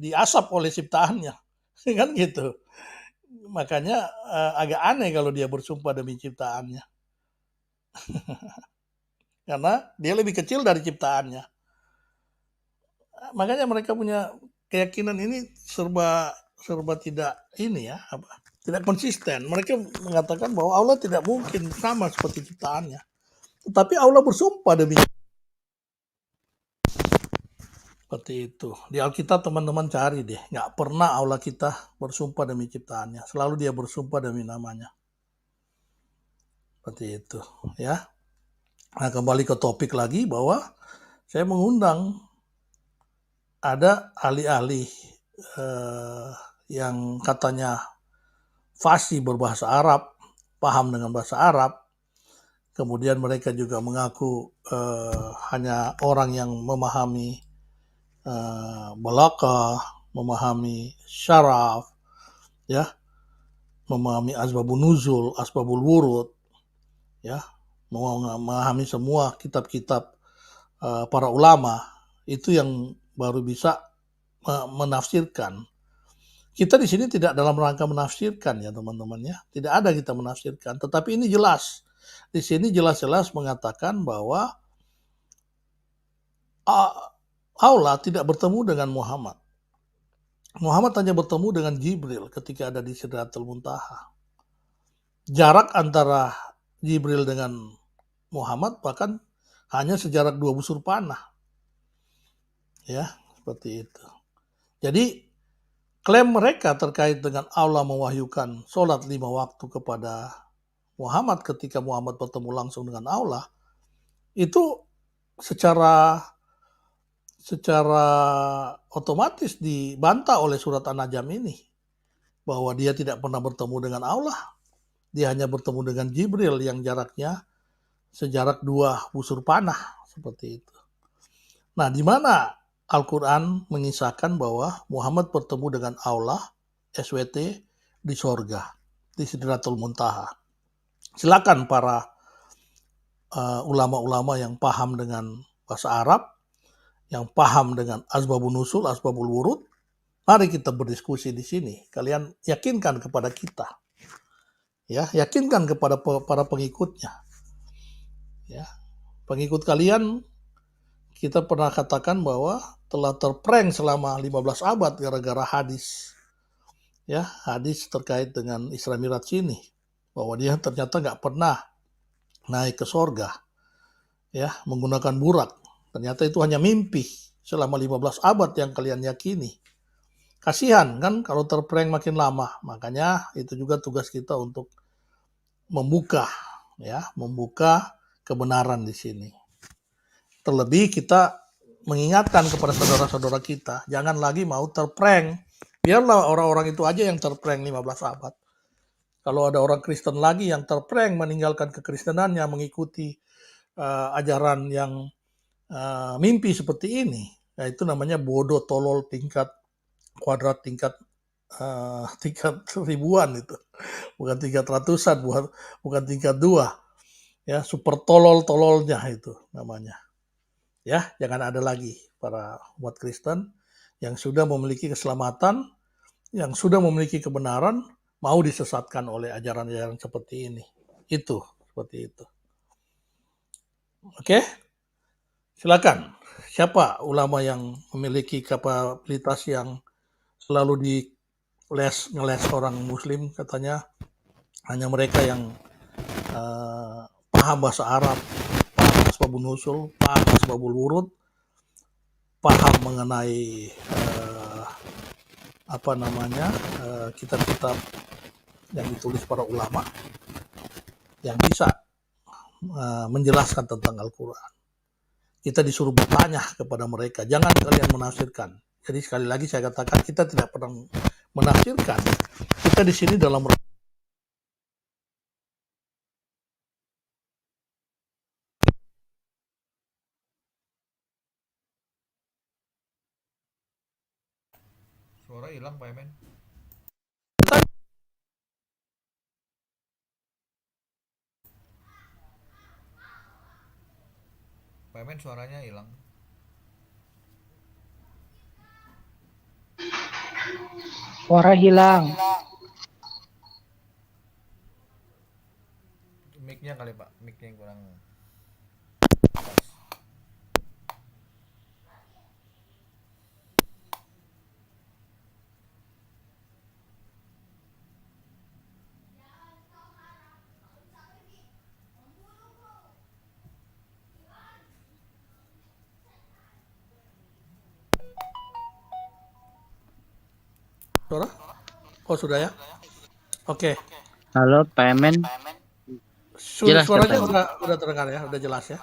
diasap oleh ciptaannya, kan gitu. Makanya agak aneh kalau dia bersumpah demi ciptaannya, karena dia lebih kecil dari ciptaannya. Makanya mereka punya keyakinan ini serba serba tidak ini ya, tidak konsisten. Mereka mengatakan bahwa Allah tidak mungkin sama seperti ciptaannya. Tetapi Allah bersumpah demi seperti itu. Di Alkitab teman-teman cari deh, nggak pernah Allah kita bersumpah demi ciptaannya. Selalu dia bersumpah demi namanya. Seperti itu ya. Nah kembali ke topik lagi bahwa saya mengundang ada ahli-ahli yang katanya fasih berbahasa Arab, paham dengan bahasa Arab. Kemudian mereka juga mengaku hanya orang yang memahami balakah, memahami syaraf, ya, memahami asbabun nuzul, asbabul wurud, ya, memahami semua kitab-kitab para ulama, itu yang baru bisa menafsirkan. Kita di sini tidak dalam rangka menafsirkan ya teman-teman ya, tidak ada kita menafsirkan, tetapi ini jelas. Di sini jelas-jelas mengatakan bahwa Allah tidak bertemu dengan Muhammad. Muhammad hanya bertemu dengan Jibril ketika ada di Sidratul Muntaha. Jarak antara Jibril dengan Muhammad bahkan hanya sejarak 2 busur panah. Ya, seperti itu. Jadi klaim mereka terkait dengan Allah mewahyukan sholat 5 waktu kepada Muhammad ketika Muhammad bertemu langsung dengan Allah, itu secara otomatis dibantah oleh surat An-Najm ini, bahwa dia tidak pernah bertemu dengan Allah, dia hanya bertemu dengan Jibril yang jaraknya sejarak 2 busur panah, seperti itu. Nah, di mana Al-Quran mengisahkan bahwa Muhammad bertemu dengan Allah, SWT, di sorga, di Sidratul Muntaha. Silakan para ulama-ulama yang paham dengan bahasa Arab, yang paham dengan asbabun nusul, asbabul wurud, mari kita berdiskusi di sini. Kalian yakinkan kepada kita, ya, yakinkan kepada para pengikutnya, ya. Pengikut kalian kita pernah katakan bahwa telah terprank selama 15 abad gara-gara hadis, ya, hadis terkait dengan Isra Miraj ini, bahwa dia ternyata nggak pernah naik ke sorga, ya, menggunakan burak. Ternyata itu hanya mimpi selama 15 abad yang kalian yakini. Kasihan kan kalau terprank makin lama. Makanya itu juga tugas kita untuk membuka, ya, membuka kebenaran di sini. Terlebih kita mengingatkan kepada saudara-saudara kita, jangan lagi mau terprank. Biarlah orang-orang itu aja yang terprank 15 abad. Kalau ada orang Kristen lagi yang terprank meninggalkan kekristenannya, mengikuti ajaran yang mimpi seperti ini, ya itu namanya bodoh tolol tingkat kuadrat, tingkat ribuan itu, bukan tingkat ratusan, bukan tingkat 2, ya, super tololnya itu namanya. Ya, jangan ada lagi para umat Kristen yang sudah memiliki keselamatan yang sudah memiliki kebenaran mau disesatkan oleh ajaran-ajaran seperti ini. Itu, seperti itu. Oke, silakan. Siapa ulama yang memiliki kapabilitas yang selalu ngeles orang muslim, katanya hanya mereka yang paham bahasa Arab, paham asbabun nusul, paham asbabul wurud, paham mengenai kitab-kitab yang ditulis para ulama yang bisa menjelaskan tentang Al-Quran. Kita disuruh bertanya kepada mereka, jangan kalian menafsirkan. Jadi sekali lagi saya katakan, kita tidak pernah menafsirkan. Kita di sini dalam Suara hilang Pak Emen. Pak Emen suaranya hilang. Suara hilang. Mic-nya kali Pak, mic-nya yang kurang pas. suara. Oh sudah ya. Oke. Halo, Pak Emen. Jelas, Suaranya Pak. udah terdengar ya, udah jelas ya.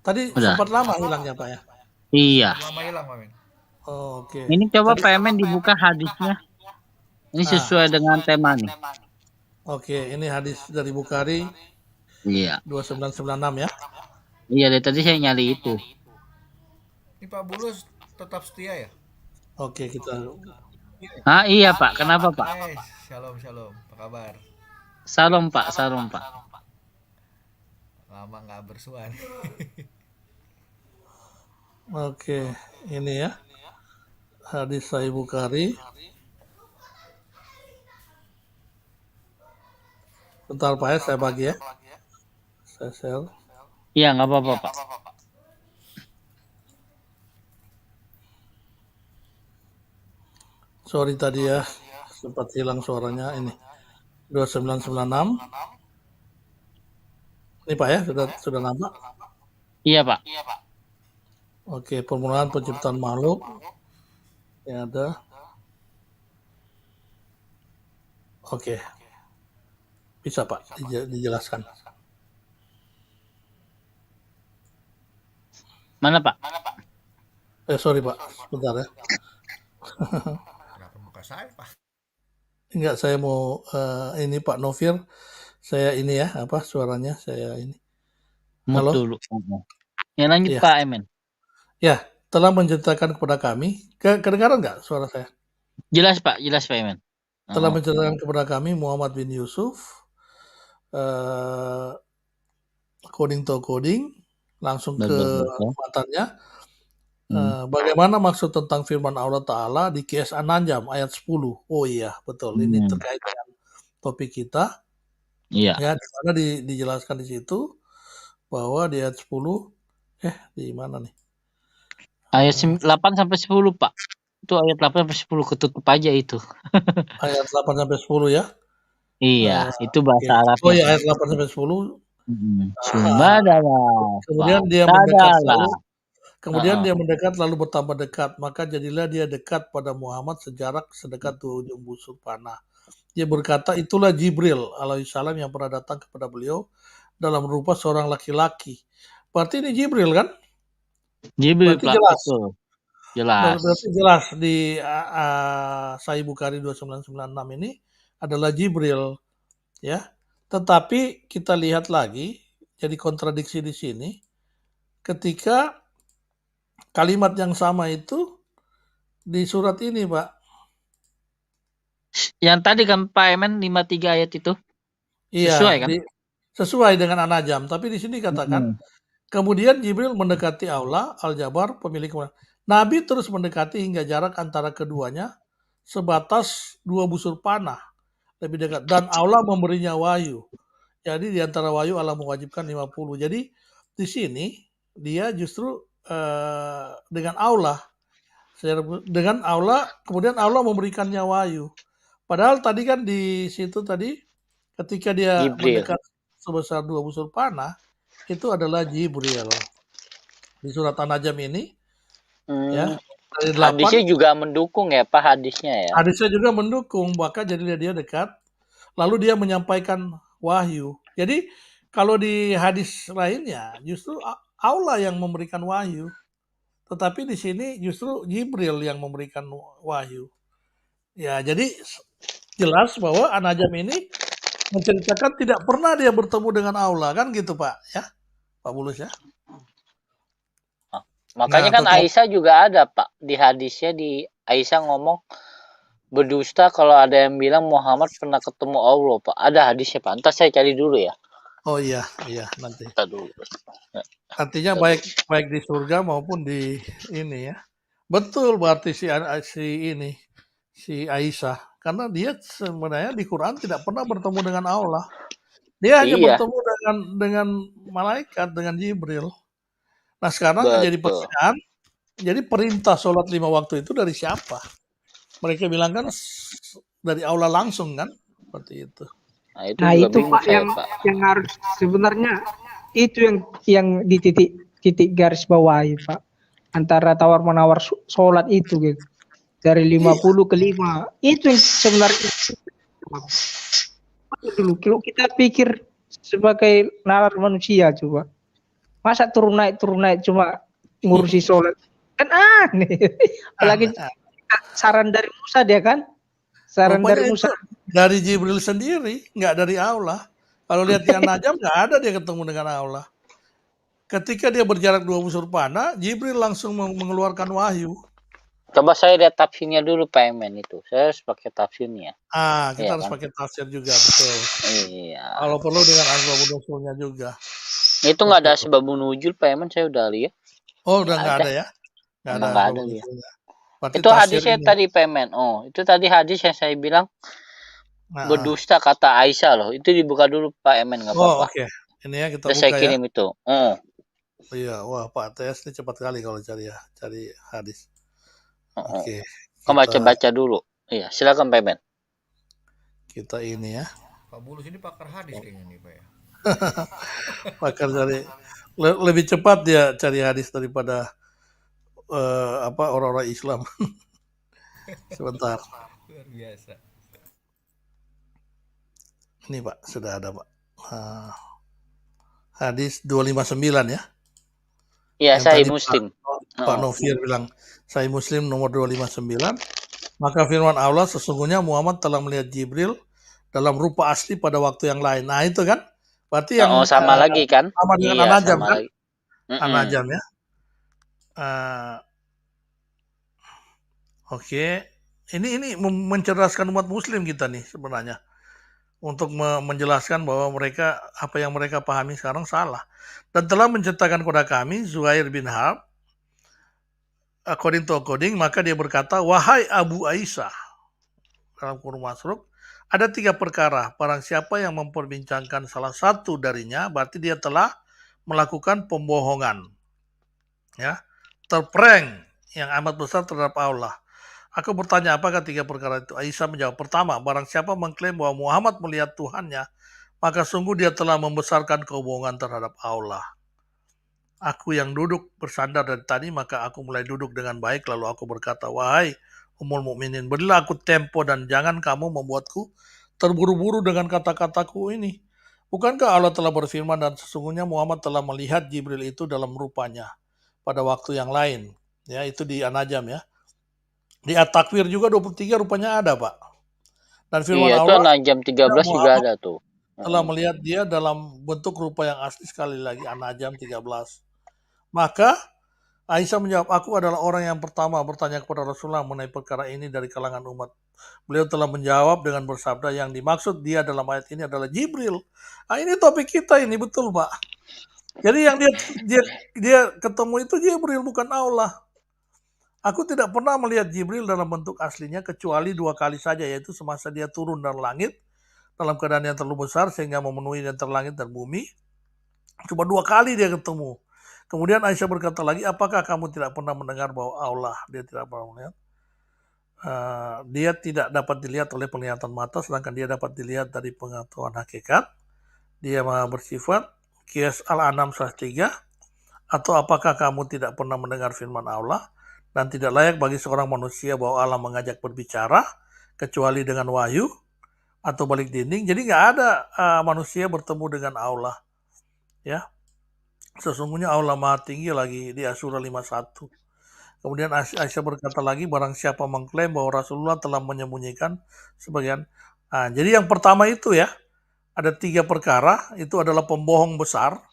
Tadi Udah. sempat lama hilangnya Pak ya. Iya. Lama hilang Pak Emen. Oh, oke. Ini coba Pak Emen dibuka hadisnya. Ini sesuai dengan tema nih. Oke, ini hadis dari Bukhari Iya. 2996 ya. Iya, dari tadi saya nyari itu. Ini Pak Bulus tetap setia ya? Oke, kita Ah, iya Pak. Kenapa Pak? Shalom, shalom. Apa kabar? Salam Pak, salam Pak. Lama nggak bersuara. Oke, ini ya. Hadis Sahih Bukhari. Bentar Pak ya, saya bagi ya. Saya share. Iya, nggak apa-apa Pak. Sorry tadi ya, sempat hilang suaranya ini. 2996. Ini Pak ya, sudah nampak? Iya Pak. Oke, permulaan penciptaan makhluk. Ini ada. Oke. Bisa Pak dijelaskan. Mana Pak? Sorry Pak, sebentar ya. Kenapa muka saya Pak? Enggak, saya mau ini Pak Novir. Saya ini ya, suaranya saya ini. Mute Halo? dulu. Ya lanjut Iya. Pak Emen. Ya, telah menceritakan kepada kami. Kedengaran nggak suara saya? Jelas Pak Emen. Telah menceritakan kepada kami Muhammad bin Yusuf. Coding to coding. Langsung ke matanya. Bagaimana maksud tentang firman Allah Ta'ala di QS An-Najm ayat 10. Oh iya, betul. Ini terkait dengan topik kita. Iya. Ya, di mana dijelaskan di situ bahwa di ayat 10 di mana nih? Ayat 8 sampai 10 Pak. Itu ayat 8 sampai 10 ketutup aja itu. Ayat 8 sampai 10 ya. Iya, itu bahasa Arabnya. Oh iya, ayat 8 sampai 10. Kemudian dia mendekat lalu bertambah dekat, maka jadilah dia dekat pada Muhammad sejarak sedekat 2 ujung busur panah. Dia berkata, itulah Jibril alaihissalam yang pernah datang kepada beliau dalam rupa seorang laki-laki. Berarti ini Jibril kan? Jibril berarti jelas. Jelas. Berarti jelas di Sahih Bukhari 2996 ini adalah Jibril, ya. Tetapi kita lihat lagi, jadi kontradiksi di sini, ketika kalimat yang sama itu di surat ini, Pak. Yang tadi kan Pak Emen 53 ayat itu. Iya, sesuai kan? Sesuai dengan An-Najm, tapi di sini katakan kemudian Jibril mendekati Allah Al-Jabbar pemilik Nabi terus mendekati hingga jarak antara keduanya sebatas 2 busur panah, lebih dekat. Dan Allah memberinya wahyu. Jadi di antara wahyu Allah mewajibkan 50. Jadi di sini dia justru dengan Allah, dengan Allah, kemudian Allah memberikannya wahyu. Padahal tadi kan di situ tadi ketika dia Jibril. mendekat sebesar 2 busur panah, itu adalah Jibril. Di surat An-Najm ini ya, dari 8 Hadisnya juga mendukung ya Pak, hadisnya ya. hadisnya juga mendukung, maka jadi dia dekat, lalu dia menyampaikan wahyu. Jadi kalau di hadis lainnya justru Allah yang memberikan wahyu, tetapi di sini justru Jibril yang memberikan wahyu. Ya, jadi jelas bahwa An-Najm ini menceritakan tidak pernah dia bertemu dengan Allah, kan gitu Pak ya, Pak Bulus ya. Makanya Nah, kan Aisyah juga ada Pak, di hadisnya di Aisyah ngomong berdusta kalau ada yang bilang Muhammad pernah ketemu Allah Pak. Ada hadisnya Pak. Entar saya cari dulu ya. Oh iya nanti. Entar dulu. Artinya baik di surga maupun di ini ya. Betul berarti si Aisyah, karena dia sebenarnya di Quran tidak pernah bertemu dengan Allah. Dia hanya Iya. bertemu dengan malaikat, dengan Jibril. Nah sekarang jadi Betul. pertanyaan, jadi perintah sholat 5 waktu itu dari siapa? Mereka bilang kan dari Allah langsung kan, seperti itu. Nah itu Nah juga itu bingung Pak saya Pak. yang harus sebenarnya itu yang di titik garis bawahi Pak, antara tawar menawar sholat itu gitu, dari 50 ke 5 itu yang sebenarnya dulu. Kalau kita pikir sebagai nalar manusia, coba masa turun naik cuma ngurusi sholat, kan aneh. Apalagi saran dari Musa dia kan, saran Rupanya dari Musa itu dari Jibril sendiri, nggak dari Allah. Kalau lihat di An-Najm nggak ada dia ketemu dengan Allah. Ketika dia berjarak 2 busur panah, Jibril langsung mengeluarkan wahyu. Coba saya lihat tafsirnya dulu Pak Emen itu. Saya harus pakai tafsirnya. Kita Iya harus kan? pakai tafsir juga, betul. Iya. Kalau perlu dengan asbabun nuzulnya juga. Itu nggak ada sebabun nuzul Pak Emen, saya udah lihat. Oh, udah nggak ada ya? Nggak ada Emang nggak ada asbabun dia. nuzulnya. Berarti Itu tafsir hadisnya ini. tadi Pak Emen. Oh, itu tadi hadis yang saya bilang berdusta kata Aisyah loh. Itu dibuka dulu Pak Emen, nggak apa-apa. Oh, oke. Ini ya kita Terus buka saya kirim ya. itu. Iya, wah Pak TS ini cepat kali kalau cari hadis. Oke. Kamu baca dulu. Iya, silakan Pak Emen. Kita ini ya. Pak Bulus ini pakar hadis kayaknya nih Pak ya. Pakar cari lebih cepat dia cari hadis daripada orang-orang Islam. Sebentar. Luar biasa. Ini Pak, sudah ada Pak. Hadis 259 ya. Iya, Yang Sahih tadi Muslim. Pak Novir bilang Sahih Muslim nomor 259. Maka firman Allah, sesungguhnya Muhammad telah melihat Jibril dalam rupa asli pada waktu yang lain. Nah itu kan berarti yang sama lagi kan? sama dengan Iya, An-Najm sama kan? lagi. An-Najm ya. Oke. Ini mencerdaskan umat Muslim kita nih sebenarnya, untuk menjelaskan bahwa mereka apa yang mereka pahami sekarang salah, dan telah menceritakan kepada kami Zuhair bin Harb according to coding, maka dia berkata, wahai Abu Aisyah, dalam kurung masruk, ada 3 perkara, barang siapa yang memperbincangkan salah satu darinya, berarti dia telah melakukan pembohongan, ya, terprank yang amat besar terhadap Allah. Aku bertanya, apakah 3 perkara itu? Aisyah menjawab, pertama, barang siapa mengklaim bahwa Muhammad melihat Tuhannya, maka sungguh dia telah membesarkan kebohongan terhadap Allah. Aku yang duduk bersandar dari tadi, maka aku mulai duduk dengan baik, lalu aku berkata, wahai Ummul Mukminin, berilah aku tempo dan jangan kamu membuatku terburu-buru dengan kata-kataku ini. Bukankah Allah telah berfirman, dan sesungguhnya Muhammad telah melihat Jibril itu dalam rupanya pada waktu yang lain. Ya, itu di An-Najm ya. Di At-Takwir juga 23 rupanya ada Pak. Dan firman iya, Allah, itu jam 13 juga ada tuh. telah melihat dia dalam bentuk rupa yang asli, sekali lagi An-Najm 13. Maka Aisyah menjawab, aku adalah orang yang pertama bertanya kepada Rasulullah mengenai perkara ini dari kalangan umat. Beliau telah menjawab dengan bersabda, yang dimaksud dia dalam ayat ini adalah Jibril. Ini topik kita ini, betul Pak. Jadi yang dia ketemu itu Jibril, bukan Allah. Aku tidak pernah melihat Jibril dalam bentuk aslinya kecuali 2 kali saja, yaitu semasa dia turun dari langit dalam keadaan yang terlalu besar sehingga memenuhi antara langit dan bumi. Cuma 2 kali dia ketemu. Kemudian Aisyah berkata lagi, apakah kamu tidak pernah mendengar bahwa Allah, dia tidak pernah melihat, dia tidak dapat dilihat oleh penglihatan mata, sedangkan dia dapat dilihat dari pengetahuan hakikat. Dia bersifat Qiyas Al-An'am 103. Atau apakah kamu tidak pernah mendengar firman Allah, dan tidak layak bagi seorang manusia bahwa Allah mengajak berbicara kecuali dengan wahyu atau balik dinding. Jadi nggak ada manusia bertemu dengan Allah, ya. Sesungguhnya Allah Maha Tinggi lagi di Asura 51. Kemudian Aisyah berkata lagi, barang siapa mengklaim bahwa Rasulullah telah menyembunyikan sebagian. Jadi yang pertama itu ya, ada 3 perkara, itu adalah pembohong besar,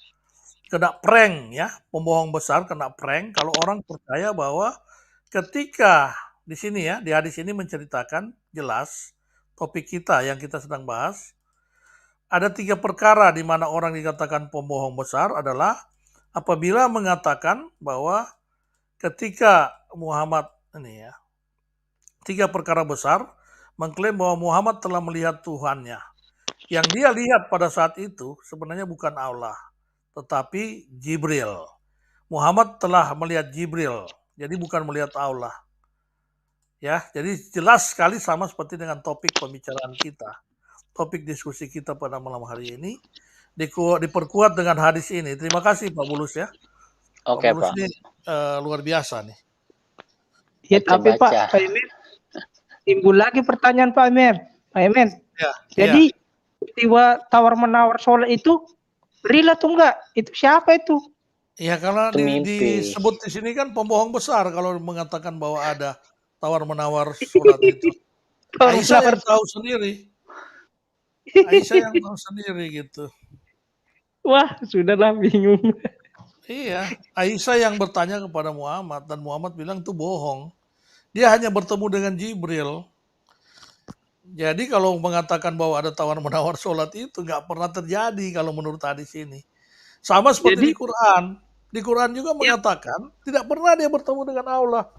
kena prank ya, pembohong besar kena prank kalau orang percaya bahwa ketika di sini ya, di hadis ini menceritakan jelas topik kita yang kita sedang bahas, ada 3 perkara di mana orang dikatakan pembohong besar adalah apabila mengatakan bahwa ketika Muhammad ini ya, 3 perkara besar, mengklaim bahwa Muhammad telah melihat Tuhannya. Yang dia lihat pada saat itu sebenarnya bukan Allah, tetapi Jibril. Muhammad telah melihat Jibril, jadi bukan melihat Allah. Ya, jadi jelas sekali sama seperti dengan topik pembicaraan kita. Topik diskusi kita pada malam hari ini diperkuat dengan hadis ini. Terima kasih Pak Bulus ya. Oke, Pak Bulus Pak. ini luar biasa nih. Ya, tapi Baca-baca. Pak Emen, timbul lagi pertanyaan Pak Emen. Pak Emen, Ya, jadi peristiwa tawar-menawar sholat itu real atau enggak? Itu siapa itu? ya karena Itu mimpi. disebut di sini kan pembohong besar kalau mengatakan bahwa ada tawar-menawar sholat itu. Aisyah yang tahu sendiri. Aisyah yang tahu sendiri gitu. Wah, sudahlah bingung. Iya, Aisyah yang bertanya kepada Muhammad dan Muhammad bilang itu bohong. Dia hanya bertemu dengan Jibril. Jadi kalau mengatakan bahwa ada tawar-menawar sholat itu nggak pernah terjadi kalau menurut hadis ini. Sama seperti Jadi- di Quran. Di Quran juga mengatakan tidak pernah dia bertemu dengan Allah.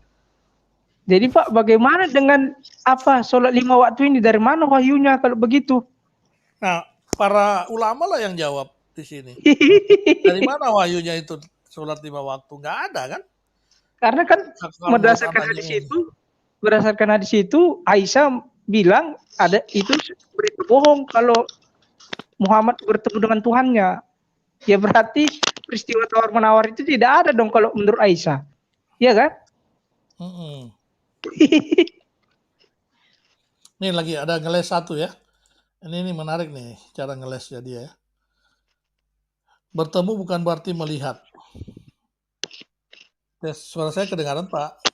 Jadi Pak, bagaimana dengan apa sholat 5 waktu ini? Dari mana wahyunya kalau begitu? Nah, para ulama lah yang jawab di sini. Dari mana wahyunya itu sholat 5 waktu? Nggak ada kan? Karena kan Kalau berdasarkan menurut hadis itu Aisyah bilang ada itu berita bohong kalau Muhammad bertemu dengan Tuhannya. Ya berarti peristiwa tawar menawar itu tidak ada dong kalau menurut Aisyah. Iya kan? Nih lagi ada ngeles satu ya. Ini menarik nih cara ngelesnya dia ya. Bertemu bukan berarti melihat. Ya, suara saya kedengaran Pak?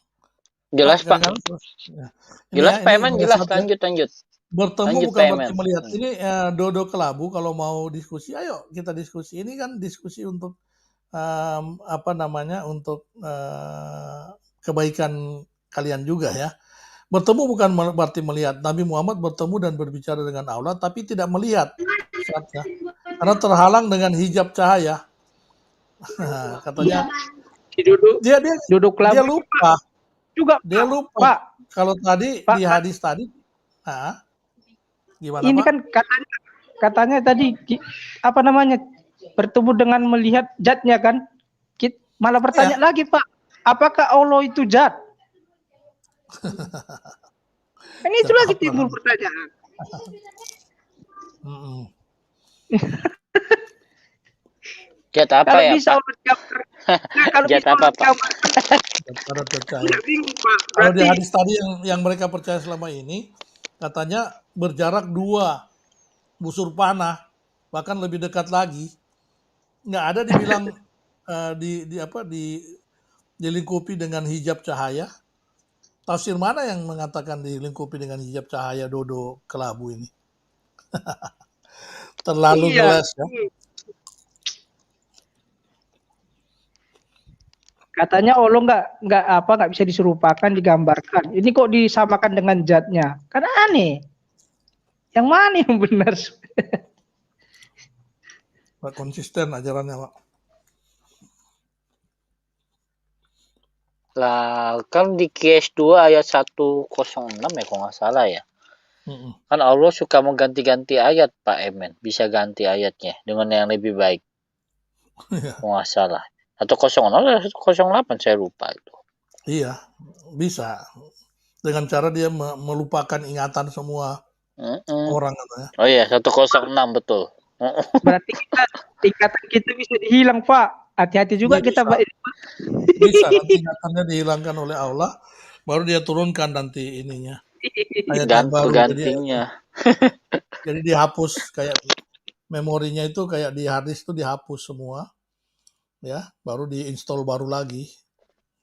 Jelas, Pak. kedengaran? Ya. Ini Jelas, ya, Pak ini Eman. ngeles Jelas. satu ya. Lanjut. Bertemu Lanjut, bukan Pak berarti Eman. melihat. Ini Dodo Kelabu kalau mau diskusi, ayo kita diskusi. Ini kan diskusi untuk untuk kebaikan kalian juga ya. Bertemu bukan berarti melihat. Nabi Muhammad bertemu dan berbicara dengan Allah, tapi tidak melihat saatnya, karena terhalang dengan hijab cahaya. Katanya Duduk dia lupa. juga Dia lupa. Pak. Kalau tadi Pak, di hadis tadi, gimana ini Pak? kan katanya tadi apa namanya bertemu dengan melihat zatnya kan? Malah bertanya lagi Pak, apakah Allah itu zat? Kan itu lagi timbul pertanyaan. Zat apa Kalau ya, bisa Pak? Allah jawab, kalau Zat bisa apa, Allah Pak? jawab, Bingung, Pak. Kalau di hadis tadi yang mereka percaya selama ini, katanya berjarak 2 busur panah, bahkan lebih dekat lagi. Nggak ada dibilang dilingkupi dengan hijab cahaya. Tafsir mana yang mengatakan dilingkupi dengan hijab cahaya Dodo Kelabu ini? Terlalu jelas ya. Katanya Allah nggak bisa diserupakan, digambarkan. Ini kok disamakan dengan zatnya? Kan aneh. Yang mana yang benar? Pak, konsisten ajarannya Pak. Lah, kan di QS 2 ayat 106 ya kalau nggak salah ya. Mm-mm. Kan Allah suka mengganti-ganti ayat, Pak Emen. Bisa ganti ayatnya dengan yang lebih baik. Iya. Kalau nggak salah. 106 atau 108 saya lupa itu. Iya, bisa. Dengan cara dia melupakan ingatan semua Mm-mm. orang katanya. Oh iya, 106 betul. Berarti tingkatan kita bisa dihilang, Pak. Hati-hati juga Dia kita, bisa, Pak. bisa nanti ingatannya dihilangkan oleh Allah, baru dia turunkan nanti ininya ayat yang baru. Gantinya. Jadi dihapus kayak memorinya itu kayak di hard disk itu dihapus semua, ya, baru diinstal baru lagi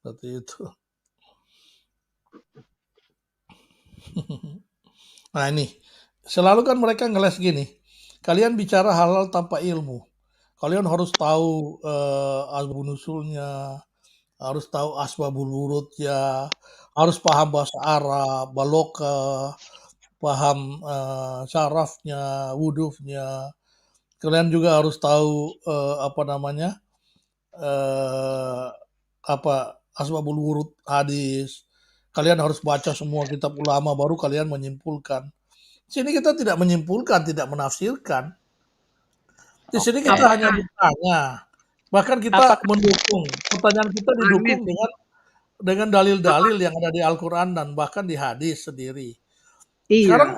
seperti itu. Nah ini selalu kan mereka ngeles gini, kalian bicara halal tanpa ilmu, kalian harus tahu asbabun nusulnya, harus tahu asbabul wurudnya, harus paham bahasa Arab, baloka, paham syarafnya, wudufnya. Kalian juga harus tahu apa namanya, apa asbabul wurud hadis. Kalian harus baca semua kitab ulama baru kalian menyimpulkan. Sini kita tidak menyimpulkan, tidak menafsirkan. Di sini kita Oke. hanya bertanya. Bahkan kita Apakah mendukung. Pertanyaan kita didukung dengan dalil-dalil yang ada di Al-Quran dan bahkan di hadis sendiri. Sekarang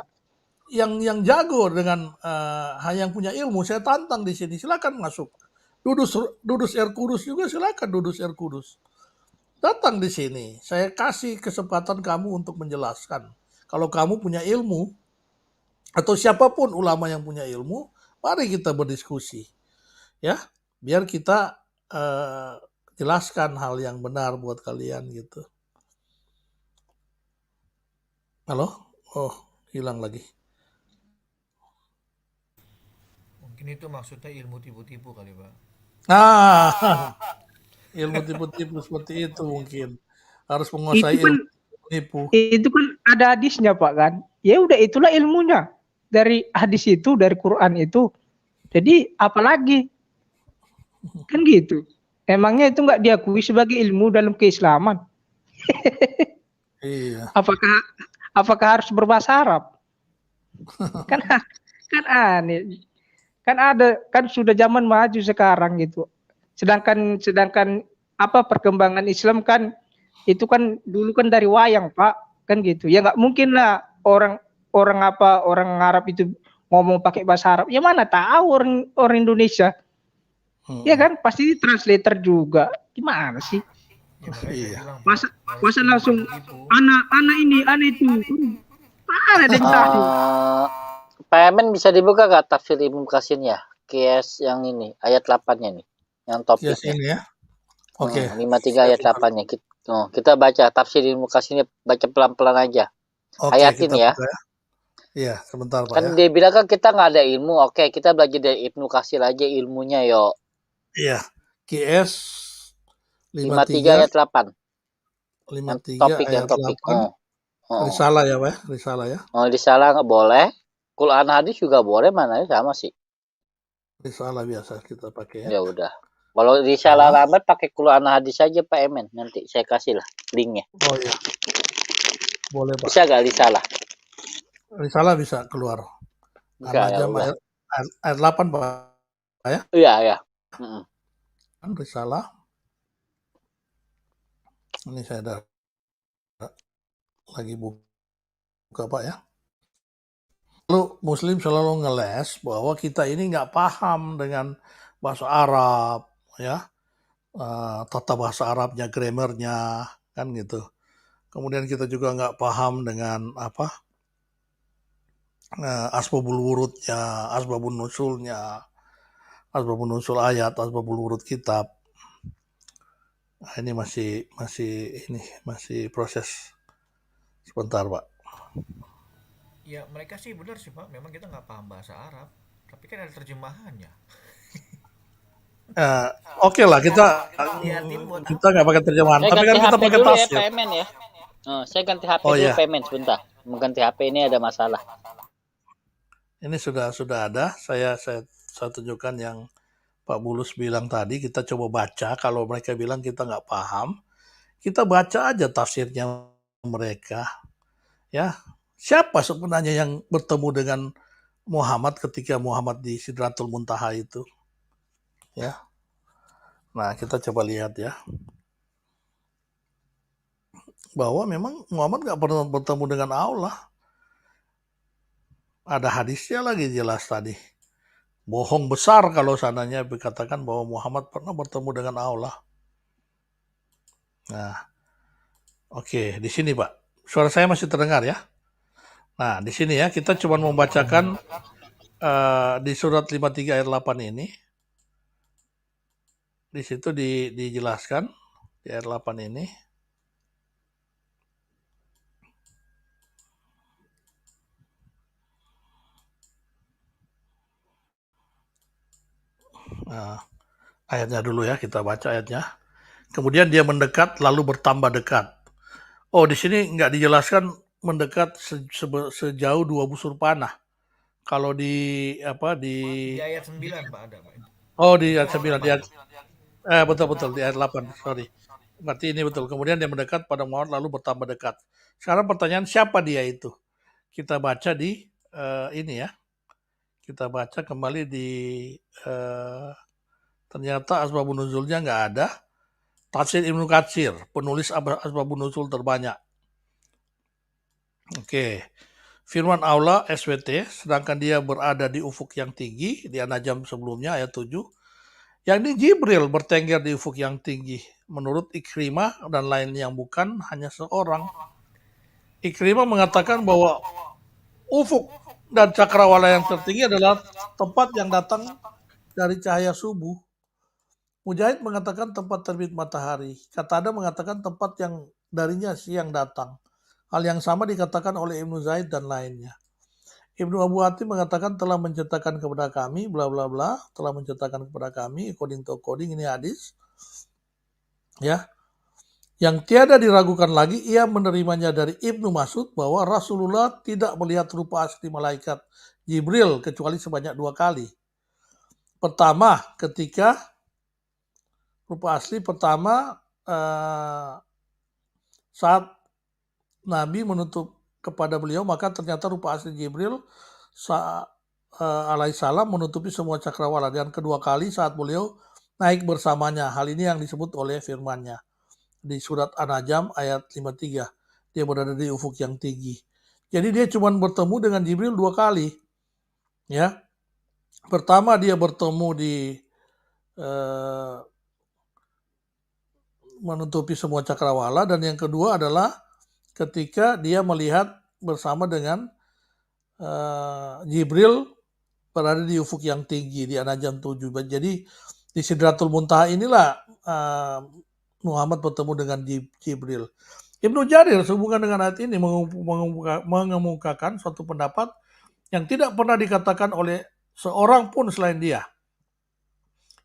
iya, yang jago dengan yang punya ilmu, saya tantang di sini. Silakan masuk. Dudus Air Kudus juga silakan Dudus Air Kudus. Datang di sini. Saya kasih kesempatan kamu untuk menjelaskan. Kalau kamu punya ilmu atau siapapun ulama yang punya ilmu, mari kita berdiskusi. Ya, biar kita jelaskan hal yang benar buat kalian gitu. Halo? Oh, hilang lagi. Mungkin itu maksudnya ilmu tipu-tipu kali, Pak. Nah, ilmu tipu-tipu seperti itu mungkin. Harus itu menguasai kan ilmu tipu. itu kan ada hadisnya, Pak, kan. Ya udah itulah ilmunya. Dari hadis itu, dari Quran itu. Jadi apalagi kan gitu. Emangnya itu nggak diakui sebagai ilmu dalam keislaman? Iya. Apakah harus berbahasa Arab? Kan kan aneh. Kan ada kan sudah zaman maju sekarang gitu. Sedangkan apa perkembangan Islam kan itu kan dulu kan dari wayang, Pak, kan gitu. Ya nggak mungkin lah orang orang Arab itu ngomong pakai bahasa Arab. Ya mana tahu orang Indonesia. Ya kan pasti translator juga. Gimana sih? Ya makanya saya Iya. bilang, Pak, Masa walaupun langsung tipu, anak ini, anak itu. Mana ada yang tahu? Pak Emen bisa dibuka gak tafsir Ibnu Katsir-nya? QS yang ini, ayat 8-nya nih. Yang Yes, topiknya. ini ya. Oke. 53 ayat 8-nya. Kita baca tafsir Ibnu Katsir-nya, baca pelan-pelan aja. Oke, Ayat kita ini ya. buka ya. Iya, sebentar Pak Kan ya. dia bilang kan kita nggak ada ilmu. Oke, kita belajar dari Ibnu Katsir aja ilmunya yo. Iya. QS 53 ayat 8. 53 Topik ayat yang topik. 8. Risalah ya Pak ya. Risalah ya. Risalah nggak boleh. Quran hadis juga boleh, mana sama sih. Risalah biasa kita pakai ya. Ya udah. Kalau risalah lambat pakai Quran hadis aja Pak Emen. Nanti saya kasih lah linknya. Oh iya. Boleh Pak. Bisa gak risalah? Risalah bisa keluar. Enggak ya udah. Ayat 8 Pak ya. Iya ya. Risalah. Ini saya ada lagi buka Pak ya. Lalu Muslim selalu ngeles bahwa kita ini nggak paham dengan bahasa Arab, ya, tata bahasa Arabnya, grammarnya, kan gitu. Kemudian kita juga nggak paham dengan apa asbabul wurudnya, asbabun nusulnya, asbabun nusul ayat, asbabul wurud kitab. Nah, ini masih proses. Sebentar Pak. ya mereka sih benar sih, Pak. Memang kita nggak paham bahasa Arab, tapi kan ada terjemahannya. Oke lah kita nggak pakai terjemahan, Saya tapi kan ganti kita HP pakai dulu ya tafsir. Pak Emen ya. Saya ganti HP Oh, dulu iya. Pak Emen sebentar. Mau ganti HP ini ada masalah. Ini sudah ada. Saya tunjukkan yang Pak Bulus bilang tadi. Kita coba baca. Kalau mereka bilang kita nggak paham, kita baca aja tafsirnya mereka, ya. Siapa sebenarnya yang bertemu dengan Muhammad ketika Muhammad di Sidratul Muntaha itu, ya. Nah, kita coba lihat ya, bahwa memang Muhammad nggak pernah bertemu dengan Allah. Ada hadisnya lagi jelas tadi. Bohong besar kalau seandainya dikatakan bahwa Muhammad pernah bertemu dengan Allah. Nah, oke, di sini Pak. Suara saya masih terdengar ya? Nah, di sini ya, kita cuma membacakan di surat 53 ayat 8 ini. Di situ dijelaskan, di ayat 8 ini. Nah, ayatnya dulu ya, kita baca ayatnya. Kemudian dia mendekat lalu bertambah dekat. Oh, di sini nggak dijelaskan mendekat sejauh 2 busur panah. Kalau di Di ayat 9 Pak ada Pak. di ayat Itu 9 apa? betul di ayat 8, sorry. Berarti ini betul. Kemudian dia mendekat pada Muhammad lalu bertambah dekat. Sekarang pertanyaan siapa dia itu? Kita baca di ini ya. Kita baca kembali di ternyata asbabun nuzulnya nggak ada. Tafsir Ibnu Katsir, penulis asbabun nuzul terbanyak. Oke. Firman Allah SWT, sedangkan dia berada di ufuk yang tinggi, di An-Najm sebelumnya ayat 7, yang ini Jibril bertengger di ufuk yang tinggi. Menurut Ikrimah dan lain yang bukan hanya seorang. Ikrimah mengatakan bahwa ufuk dan cakrawala yang tertinggi adalah tempat yang datang dari cahaya subuh. Mujahid mengatakan tempat terbit matahari. Qatada mengatakan tempat yang darinya siang datang. Hal yang sama dikatakan oleh Ibnu Zaid dan lainnya. Ibnu Abu Hatim mengatakan telah menceritakan kepada kami, bla bla bla, telah menceritakan kepada kami, according to coding, ini hadis. Ya, yang tiada diragukan lagi, ia menerimanya dari Ibnu Mas'ud bahwa Rasulullah tidak melihat rupa asli malaikat Jibril kecuali sebanyak 2 kali. Pertama, ketika rupa asli pertama saat Nabi menutup kepada beliau, maka ternyata rupa asli Jibril alaihissalam menutupi semua cakrawala. Dan kedua kali saat beliau naik bersamanya. Hal ini yang disebut oleh firman-Nya di surat An-Najm ayat 53. Dia berada di ufuk yang tinggi. Jadi dia cuma bertemu dengan Jibril 2 kali. Ya. Pertama dia bertemu di menutupi semua cakrawala, dan yang kedua adalah ketika dia melihat bersama dengan Jibril berada di ufuk yang tinggi di An-Najm 7. Jadi di Sidratul Muntaha inilah Muhammad bertemu dengan Jibril. Ibnu Jarir sehubungan dengan ayat ini mengemukakan suatu pendapat yang tidak pernah dikatakan oleh seorang pun selain dia.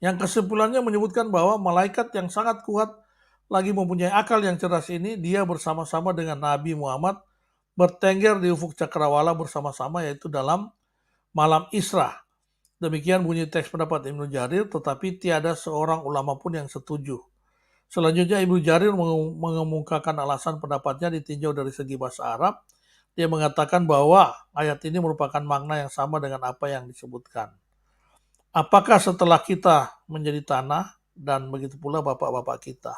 Yang kesimpulannya menyebutkan bahwa malaikat yang sangat kuat lagi mempunyai akal yang cerdas ini, dia bersama-sama dengan Nabi Muhammad bertengger di ufuk cakrawala bersama-sama, yaitu dalam malam Isra. Demikian bunyi teks pendapat Ibnu Jarir, tetapi tiada seorang ulama pun yang setuju. Selanjutnya Ibnu Jarir mengemukakan alasan pendapatnya ditinjau dari segi bahasa Arab. Dia mengatakan bahwa ayat ini merupakan makna yang sama dengan apa yang disebutkan. Apakah setelah kita menjadi tanah, dan begitu pula bapak-bapak kita.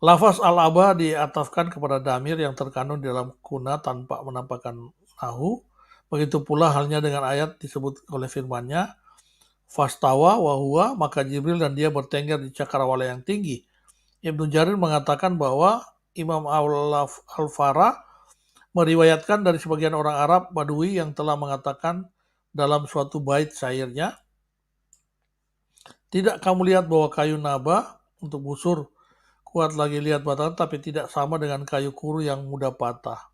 Lafaz al-aba diatafkan kepada damir yang terkandung di dalam kuna tanpa menampakkan nahu. Begitu pula halnya dengan ayat disebut oleh firman-Nya, fastawa wa huwa, maka Jibril dan dia bertengger di cakrawala yang tinggi. Ibnu Jarir mengatakan bahwa Imam Al-Farah meriwayatkan dari sebagian orang Arab Badui yang telah mengatakan dalam suatu bait syairnya, tidak kamu lihat bahwa kayu naba untuk busur kuat lagi lihat batang, tapi tidak sama dengan kayu kuru yang mudah patah.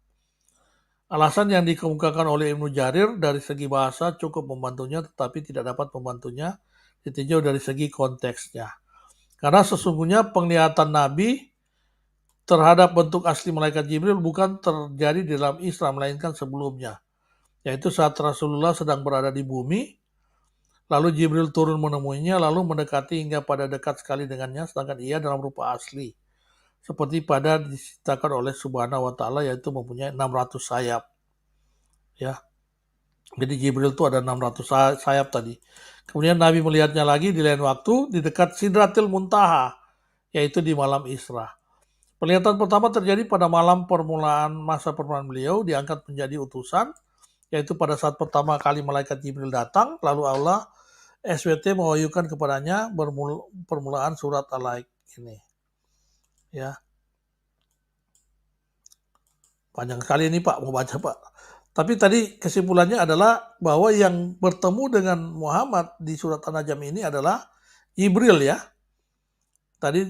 Alasan yang dikemukakan oleh Ibnu Jarir dari segi bahasa cukup membantunya, tetapi tidak dapat membantunya ditinjau dari segi konteksnya. Karena sesungguhnya penglihatan Nabi terhadap bentuk asli malaikat Jibril bukan terjadi di dalam Islam, melainkan sebelumnya, yaitu saat Rasulullah sedang berada di bumi, Lalu Jibril turun menemuinya, lalu mendekati hingga pada dekat sekali dengannya, sedangkan ia dalam rupa asli, seperti pada diceritakan oleh Subhanahu wa Ta'ala, yaitu mempunyai 600 sayap. Ya, jadi Jibril itu ada 600 sayap tadi. Kemudian Nabi melihatnya lagi di lain waktu di dekat Sidratil Muntaha, yaitu di malam Isra. Penglihatan pertama terjadi pada malam masa permulaan beliau diangkat menjadi utusan, yaitu pada saat pertama kali malaikat Jibril datang, lalu Allah SWT mewahyukan kepadanya permulaan surat Al-Laik ini. Ya, panjang sekali ini Pak, mau baca Pak. Tapi tadi kesimpulannya adalah bahwa yang bertemu dengan Muhammad di surat An-Najm ini adalah Jibril ya. Tadi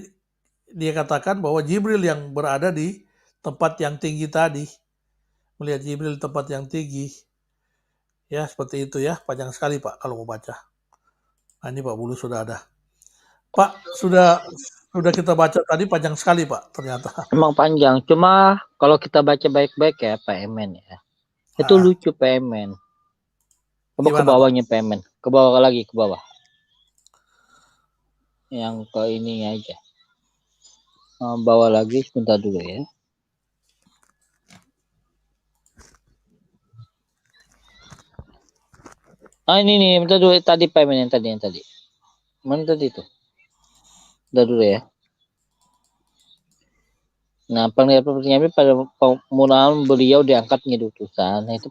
dia katakan bahwa Jibril yang berada di tempat yang tinggi tadi. Melihat Jibril di tempat yang tinggi. Ya, seperti itu ya. Panjang sekali Pak kalau mau baca. Nah, ini Pak Bulu sudah ada. Pak, sudah kita baca tadi panjang sekali Pak ternyata. Emang panjang, cuma kalau kita baca baik-baik ya Pak Emen ya. Itu lucu Pak Emen. Coba ke bawahnya Pak Emen. Ke bawah lagi, ke bawah. Yang ke ini aja. Bawah lagi sebentar dulu ya. Ini nih, bentar dulu tadi Pak Emen yang tadi. Mana tadi itu? Bentar dulu ya. Nah, pertanyaan pada permulaan beliau diangkat menjadi utusan. Nah, itu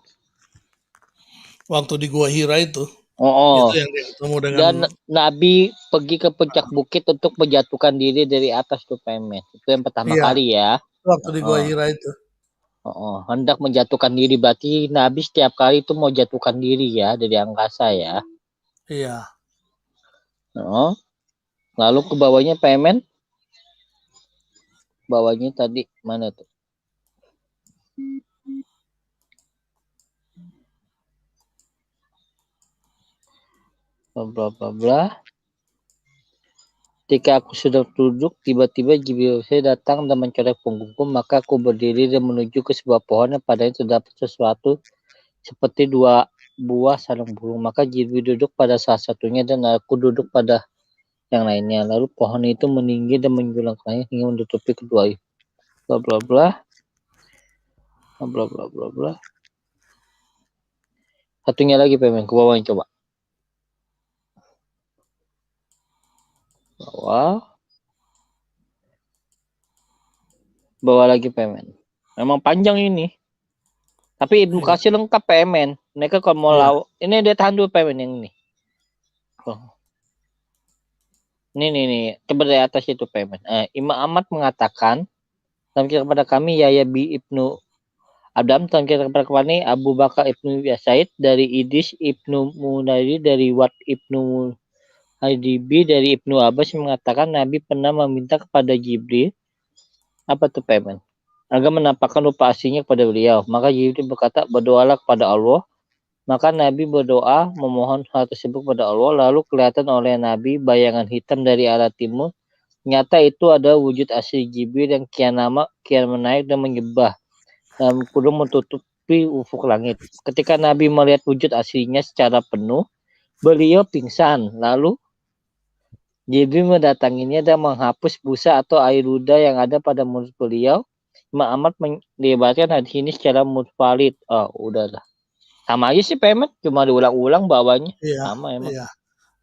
waktu di Gua Hira itu. Itu yang dia ketemu dengan dan Nabi pergi ke puncak bukit untuk menjatuhkan diri dari atas tuh Pak Emen. Itu yang pertama kali ya. Waktu di Gua Hira itu. Hendak menjatuhkan diri, berarti Nabi setiap kali itu mau jatuhkan diri ya dari angkasa ya. Iya. Lalu ke bawahnya Pak Emen. Bawahnya tadi mana tuh? Bla bla bla. Ketika aku sudah duduk, tiba-tiba Jibril datang dan mencorek punggungku, maka aku berdiri dan menuju ke sebuah pohon yang padanya terdapat sesuatu seperti 2 buah sarang burung. Maka Jibril duduk pada salah satunya dan aku duduk pada yang lainnya. Lalu pohon itu meninggi dan menjulang ke langit hingga menutupi kedua itu. Bla bla bla. Bla bla bla bla. Satunya lagi Pemen, ke bawahnya coba. Bawah lagi Pemen. Memang panjang ini. Tapi edukasi lengkap Pemen. Mereka kalau mau ini dia tahan dulu Pemen yang ini. Ini coba dari atas itu Pemen. Imam Ahmad mengatakan kepada kami Yahya bin Ibnu Adam, kepada kami Abu Bakar Ibnu Yasaid, dari Idris Ibnu Munadi, dari Wat Ibnu Hadibi, dari Ibnu Abbas mengatakan Nabi pernah meminta kepada Jibril apa tuh Pemen agar menampakkan rupa aslinya kepada beliau. Maka Jibril berkata, berdoalah kepada Allah. Maka Nabi berdoa memohon hal tersebut kepada Allah. Lalu kelihatan oleh Nabi bayangan hitam dari arah timur. Nyata itu ada wujud asli Jibril yang kian menaik dan menyembah dan kudung menutupi ufuk langit. Ketika Nabi melihat wujud aslinya secara penuh, beliau pingsan. Lalu Jibril mendatanginya dan menghapus busa atau air ludah yang ada pada mulut beliau. Imam Ahmad mendirikan hadis ini secara mutfalid. Udahlah. Sama aja sih Pemet, cuma diulang-ulang bawahnya. Sama emang. Iya.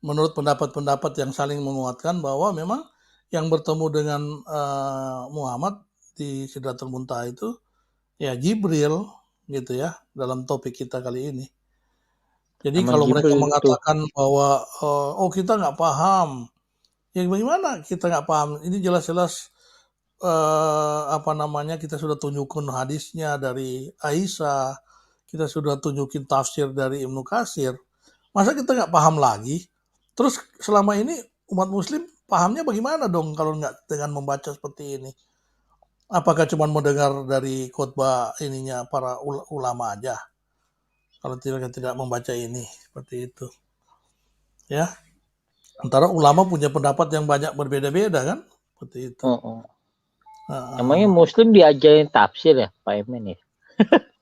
Menurut pendapat-pendapat yang saling menguatkan bahwa memang yang bertemu dengan Muhammad di Sidratul Muntaha itu ya Jibril gitu ya dalam topik kita kali ini. Jadi kalau mereka mengatakan bahwa kita nggak paham, ya bagaimana kita nggak paham? Ini jelas-jelas kita sudah tunjukkan hadisnya dari Aisyah, kita sudah tunjukin tafsir dari Ibnu Katsir. Masa kita nggak paham lagi? Terus selama ini umat muslim pahamnya bagaimana dong kalau nggak dengan membaca seperti ini? Apakah cuma mendengar dari khotbah ininya para ulama aja? Kalau tidak membaca ini seperti itu. Ya. Antara ulama punya pendapat yang banyak berbeda-beda kan? Seperti itu. Emangnya muslim diajarin tafsir ya Pak Emen ya?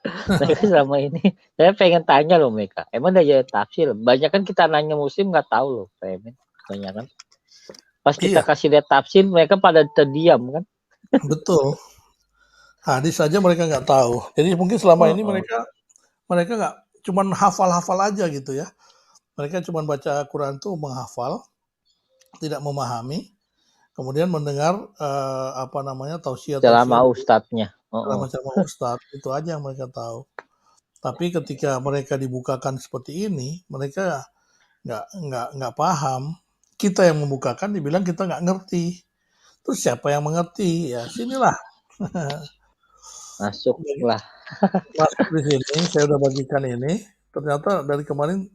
Tapi selama ini saya pengen tanya loh mereka, emang udah jadi tafsir? Banyak kan kita nanya muslim nggak tahu loh, Pemen. Banyak kan. Pas kita Iya, kasih lihat tafsir, mereka pada terdiam kan. betul. Hadis saja mereka nggak tahu. Jadi mungkin selama ini Oh, mereka nggak cuman hafal-hafal aja gitu ya. Mereka cuman baca Quran tuh menghafal, tidak memahami, kemudian mendengar apa namanya tausiah-tausiah selama ustadznya. Oh, ceramah-ceramah ustadz, itu aja yang mereka tahu. Tapi ketika mereka dibukakan seperti ini, mereka nggak paham. Kita yang membukakan dibilang kita nggak ngerti. Terus siapa yang mengerti? Ya sinilah. masuklah. Masuk di sini, saya udah bagikan ini. Ternyata dari kemarin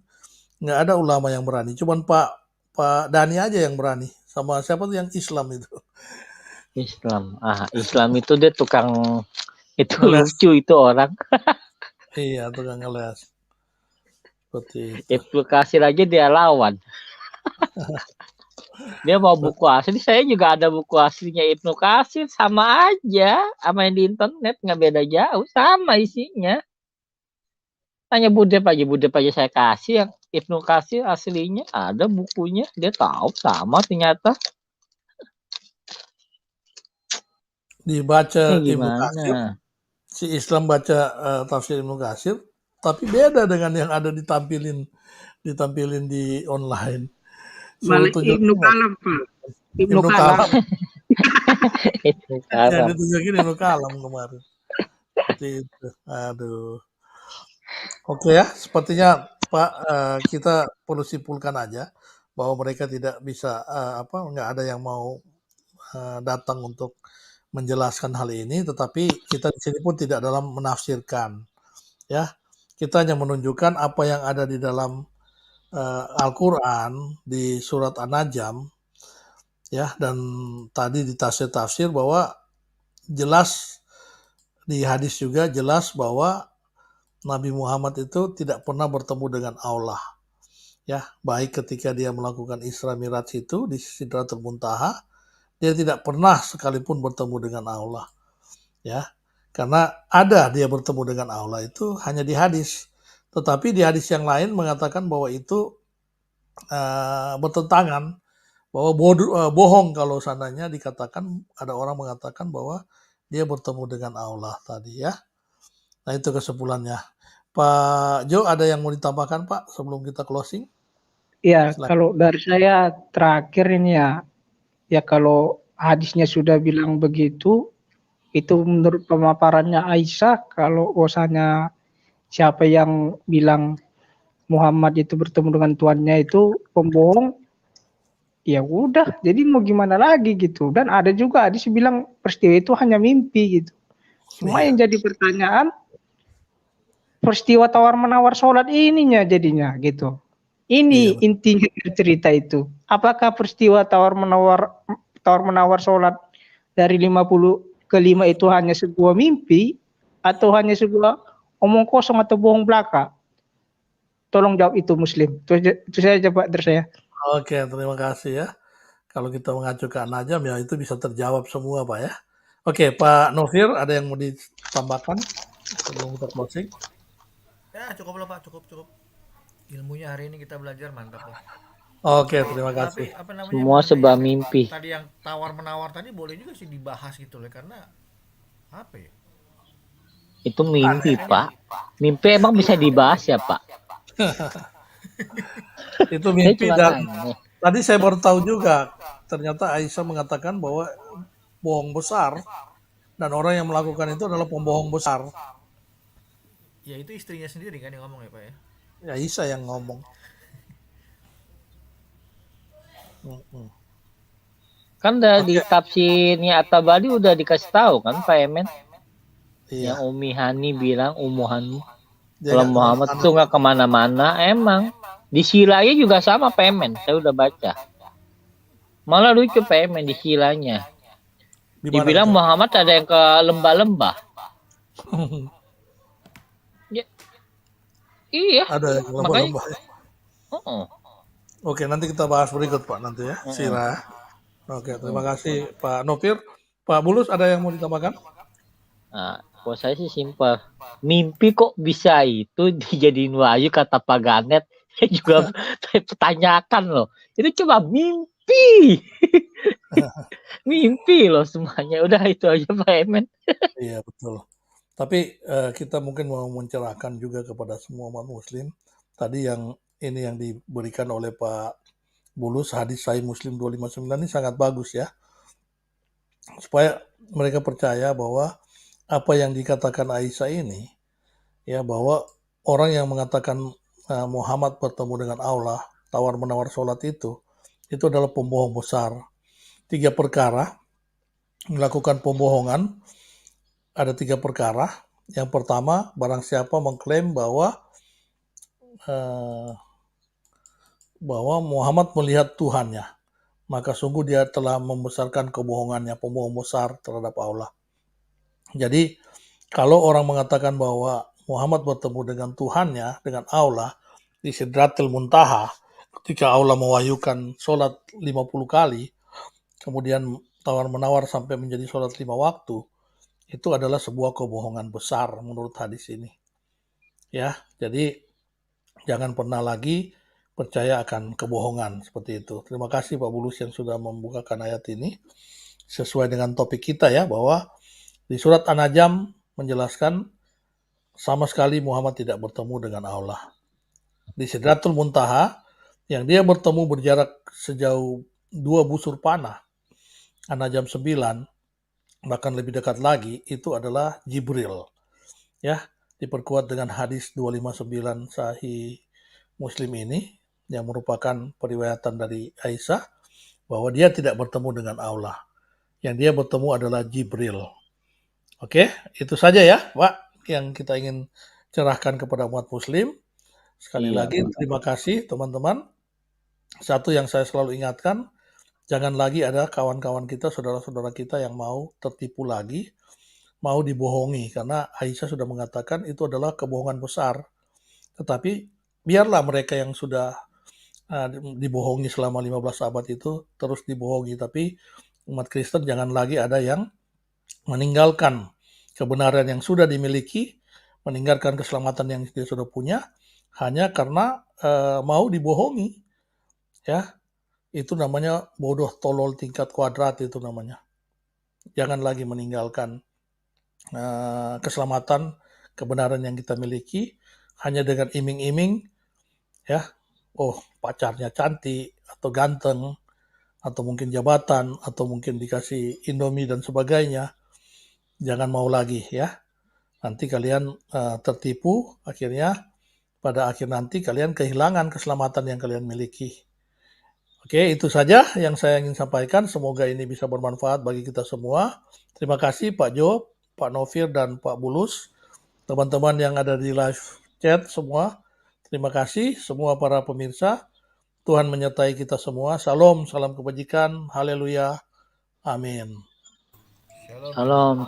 nggak ada ulama yang berani. Cuman Pak Pak Dani aja yang berani. Sama siapa tuh yang Islam itu? Islam. Islam itu dia tukang itu Ngeles. lucu itu orang. Iya, tukang ngeles. Seperti itu. Ibnu Katsir aja dia lawan. Dia mau buku asli, saya juga ada buku aslinya Ibnu Katsir, sama aja sama yang di internet, nggak beda jauh, sama isinya. Tanya Budep aja saya kasih yang Ibnu Katsir aslinya, ada bukunya, dia tahu sama ternyata. Dibaca Ibnu Gimana? Katsir, si Islam baca tafsir Ibnu Katsir, tapi beda dengan yang ada ditampilin di online. Suruh Malah Ibnu tunjukin Kalam, Pak. Ibnu Ibnu Kalam. Kalam. Ibnu Yang Katsir. ditunjukin Ibnu Kalam kemarin. Seperti itu. Aduh. Oke ya, sepertinya Pak kita perlu simpulkan aja bahwa mereka tidak bisa nggak ada yang mau datang untuk menjelaskan hal ini, tetapi kita di sini pun tidak dalam menafsirkan, ya. Kita hanya menunjukkan apa yang ada di dalam Al-Quran di surat An-Najm, ya, dan tadi di tafsir-tafsir bahwa jelas di hadis juga jelas bahwa Nabi Muhammad itu tidak pernah bertemu dengan Allah, ya, baik ketika dia melakukan Isra Miraj itu di Sidratul Muntaha, dia tidak pernah sekalipun bertemu dengan Allah, ya. Karena ada dia bertemu dengan Allah itu hanya di hadis. Tetapi di hadis yang lain mengatakan bahwa itu bertentangan, bahwa bohong kalau seandainya dikatakan ada orang mengatakan bahwa dia bertemu dengan Allah tadi, ya. Nah, itu kesimpulannya. Pak Jo, ada yang mau ditambahkan Pak sebelum kita closing? Ya, Silakan. kalau dari saya terakhir ini ya kalau hadisnya sudah bilang begitu, itu menurut pemaparannya Aisyah, kalau usahanya siapa yang bilang Muhammad itu bertemu dengan tuannya itu pembohong, ya udah, jadi mau gimana lagi gitu. Dan ada juga hadis bilang peristiwa itu hanya mimpi gitu. Cuma Iya. yang jadi pertanyaan, peristiwa tawar-menawar sholat ininya jadinya gitu. Iya, Ini intinya dari cerita itu. Apakah peristiwa tawar-menawar sholat dari 50 ke 5 itu hanya sebuah mimpi atau hanya sebuah omong kosong atau bohong belaka? Tolong jawab itu Muslim. Itu saya coba dari saya. Oke, terima kasih ya. Kalau kita mengacu ke An-Najm ya itu bisa terjawab semua Pak ya. Oke, Pak Novir ada yang mau ditambahkan sebelum kita closing? Ya cukup lah Pak, cukup. Ilmunya hari ini kita belajar mantap lah. Oke, Tapi terima tapi kasih. apa namanya Semua mengenai sebab yang mimpi. tadi yang tawar menawar tadi boleh juga sih dibahas gitu loh, karena apa ya? Itu mimpi, Kayaknya Pak. Mimpi emang bisa dibahas ya, Pak? Itu Saya mimpi cuma dan nanya. tadi saya baru tahu juga ternyata Aisyah mengatakan bahwa bohong besar dan orang yang melakukan itu adalah pembohong besar. ya itu istrinya sendiri kan yang ngomong ya Pak ya. Ya Aisyah yang ngomong. Mm-mm. Kan udah di Oke, tafsirnya At-Tabari udah dikasih tahu kan, Pak Emen? Yang iya. Umi Hani bilang, Ummu Hani. Dia Kalau nggak Muhammad kemana-mana. itu nggak kemana-mana, emang. Di Silanya juga sama, Pak Emen. Saya udah baca. Malah lucu, Pak Emen, di Silanya. Di mana Dibilang itu? Muhammad ada yang ke lembah-lembah. Ya, iya, Ada yang makanya. lembah-lembah. Oh, Oke, nanti kita bahas berikut Pak nanti ya, Sirah. Oke, terima kasih Pak Novir. Pak Bulus ada yang mau ditambahkan? Nah, Kalau saya sih simpel. Mimpi kok bisa itu dijadiin wahyu kata Pak Ganet. Saya juga pertanyakan loh. Itu cuma mimpi. Mimpi loh semuanya. Udah itu aja Pak Emen. Iya, betul. Tapi kita mungkin mau mencerahkan juga kepada semua umat muslim. Tadi yang ini yang diberikan oleh Pak Bulus, hadis Sahih Muslim 259 ini sangat bagus ya. Supaya mereka percaya bahwa apa yang dikatakan Aisyah ini, ya bahwa orang yang mengatakan Muhammad bertemu dengan Allah, tawar-menawar sholat itu adalah pembohong besar. 3 perkara melakukan pembohongan, ada 3 perkara. Yang pertama, barang siapa mengklaim bahwa Muhammad melihat Tuhannya, maka sungguh dia telah membesarkan kebohongannya, pembohong besar terhadap Allah. Jadi, kalau orang mengatakan bahwa Muhammad bertemu dengan Tuhannya, dengan Allah, di Sidratil Muntaha, ketika Allah mewahyukan sholat 50 kali, kemudian tawar-menawar sampai menjadi sholat 5 waktu, itu adalah sebuah kebohongan besar menurut hadis ini. Ya, jadi jangan pernah lagi percaya akan kebohongan seperti itu. Terima kasih Pak Bulus yang sudah membukakan ayat ini sesuai dengan topik kita ya, bahwa di surat An-Najm menjelaskan sama sekali Muhammad tidak bertemu dengan Allah. Di Sidratul Muntaha yang dia bertemu berjarak sejauh 2 busur panah, An-Najm 9, bahkan lebih dekat lagi, itu adalah Jibril. Ya, diperkuat dengan hadis 259 Sahih Muslim ini yang merupakan periwayatan dari Aisyah bahwa dia tidak bertemu dengan Allah. Yang dia bertemu adalah Jibril. Oke, itu saja ya, Pak, yang kita ingin cerahkan kepada umat muslim. Sekali Iya, lagi terima kasih teman-teman. Satu yang saya selalu ingatkan, jangan lagi ada kawan-kawan kita, saudara-saudara kita yang mau tertipu lagi, mau dibohongi, karena Aisyah sudah mengatakan itu adalah kebohongan besar. Tetapi biarlah mereka yang sudah dibohongi selama 15 abad itu terus dibohongi, tapi umat Kristen jangan lagi ada yang meninggalkan kebenaran yang sudah dimiliki, meninggalkan keselamatan yang dia sudah punya hanya karena mau dibohongi. Ya, itu namanya bodoh tolol tingkat kuadrat itu namanya. Jangan lagi meninggalkan keselamatan, kebenaran yang kita miliki hanya dengan iming-iming, ya, oh pacarnya cantik atau ganteng, atau mungkin jabatan, atau mungkin dikasih Indomie dan sebagainya. Jangan mau lagi ya. Nanti kalian tertipu, akhirnya pada akhir nanti kalian kehilangan keselamatan yang kalian miliki. Oke, itu saja yang saya ingin sampaikan. Semoga ini bisa bermanfaat bagi kita semua. Terima kasih Pak Jo, Pak Novir, dan Pak Bulus. Teman-teman yang ada di live chat semua. Terima kasih semua para pemirsa. Tuhan menyertai kita semua. Salam, salam kebajikan. Haleluya. Amin. Shalom. salam.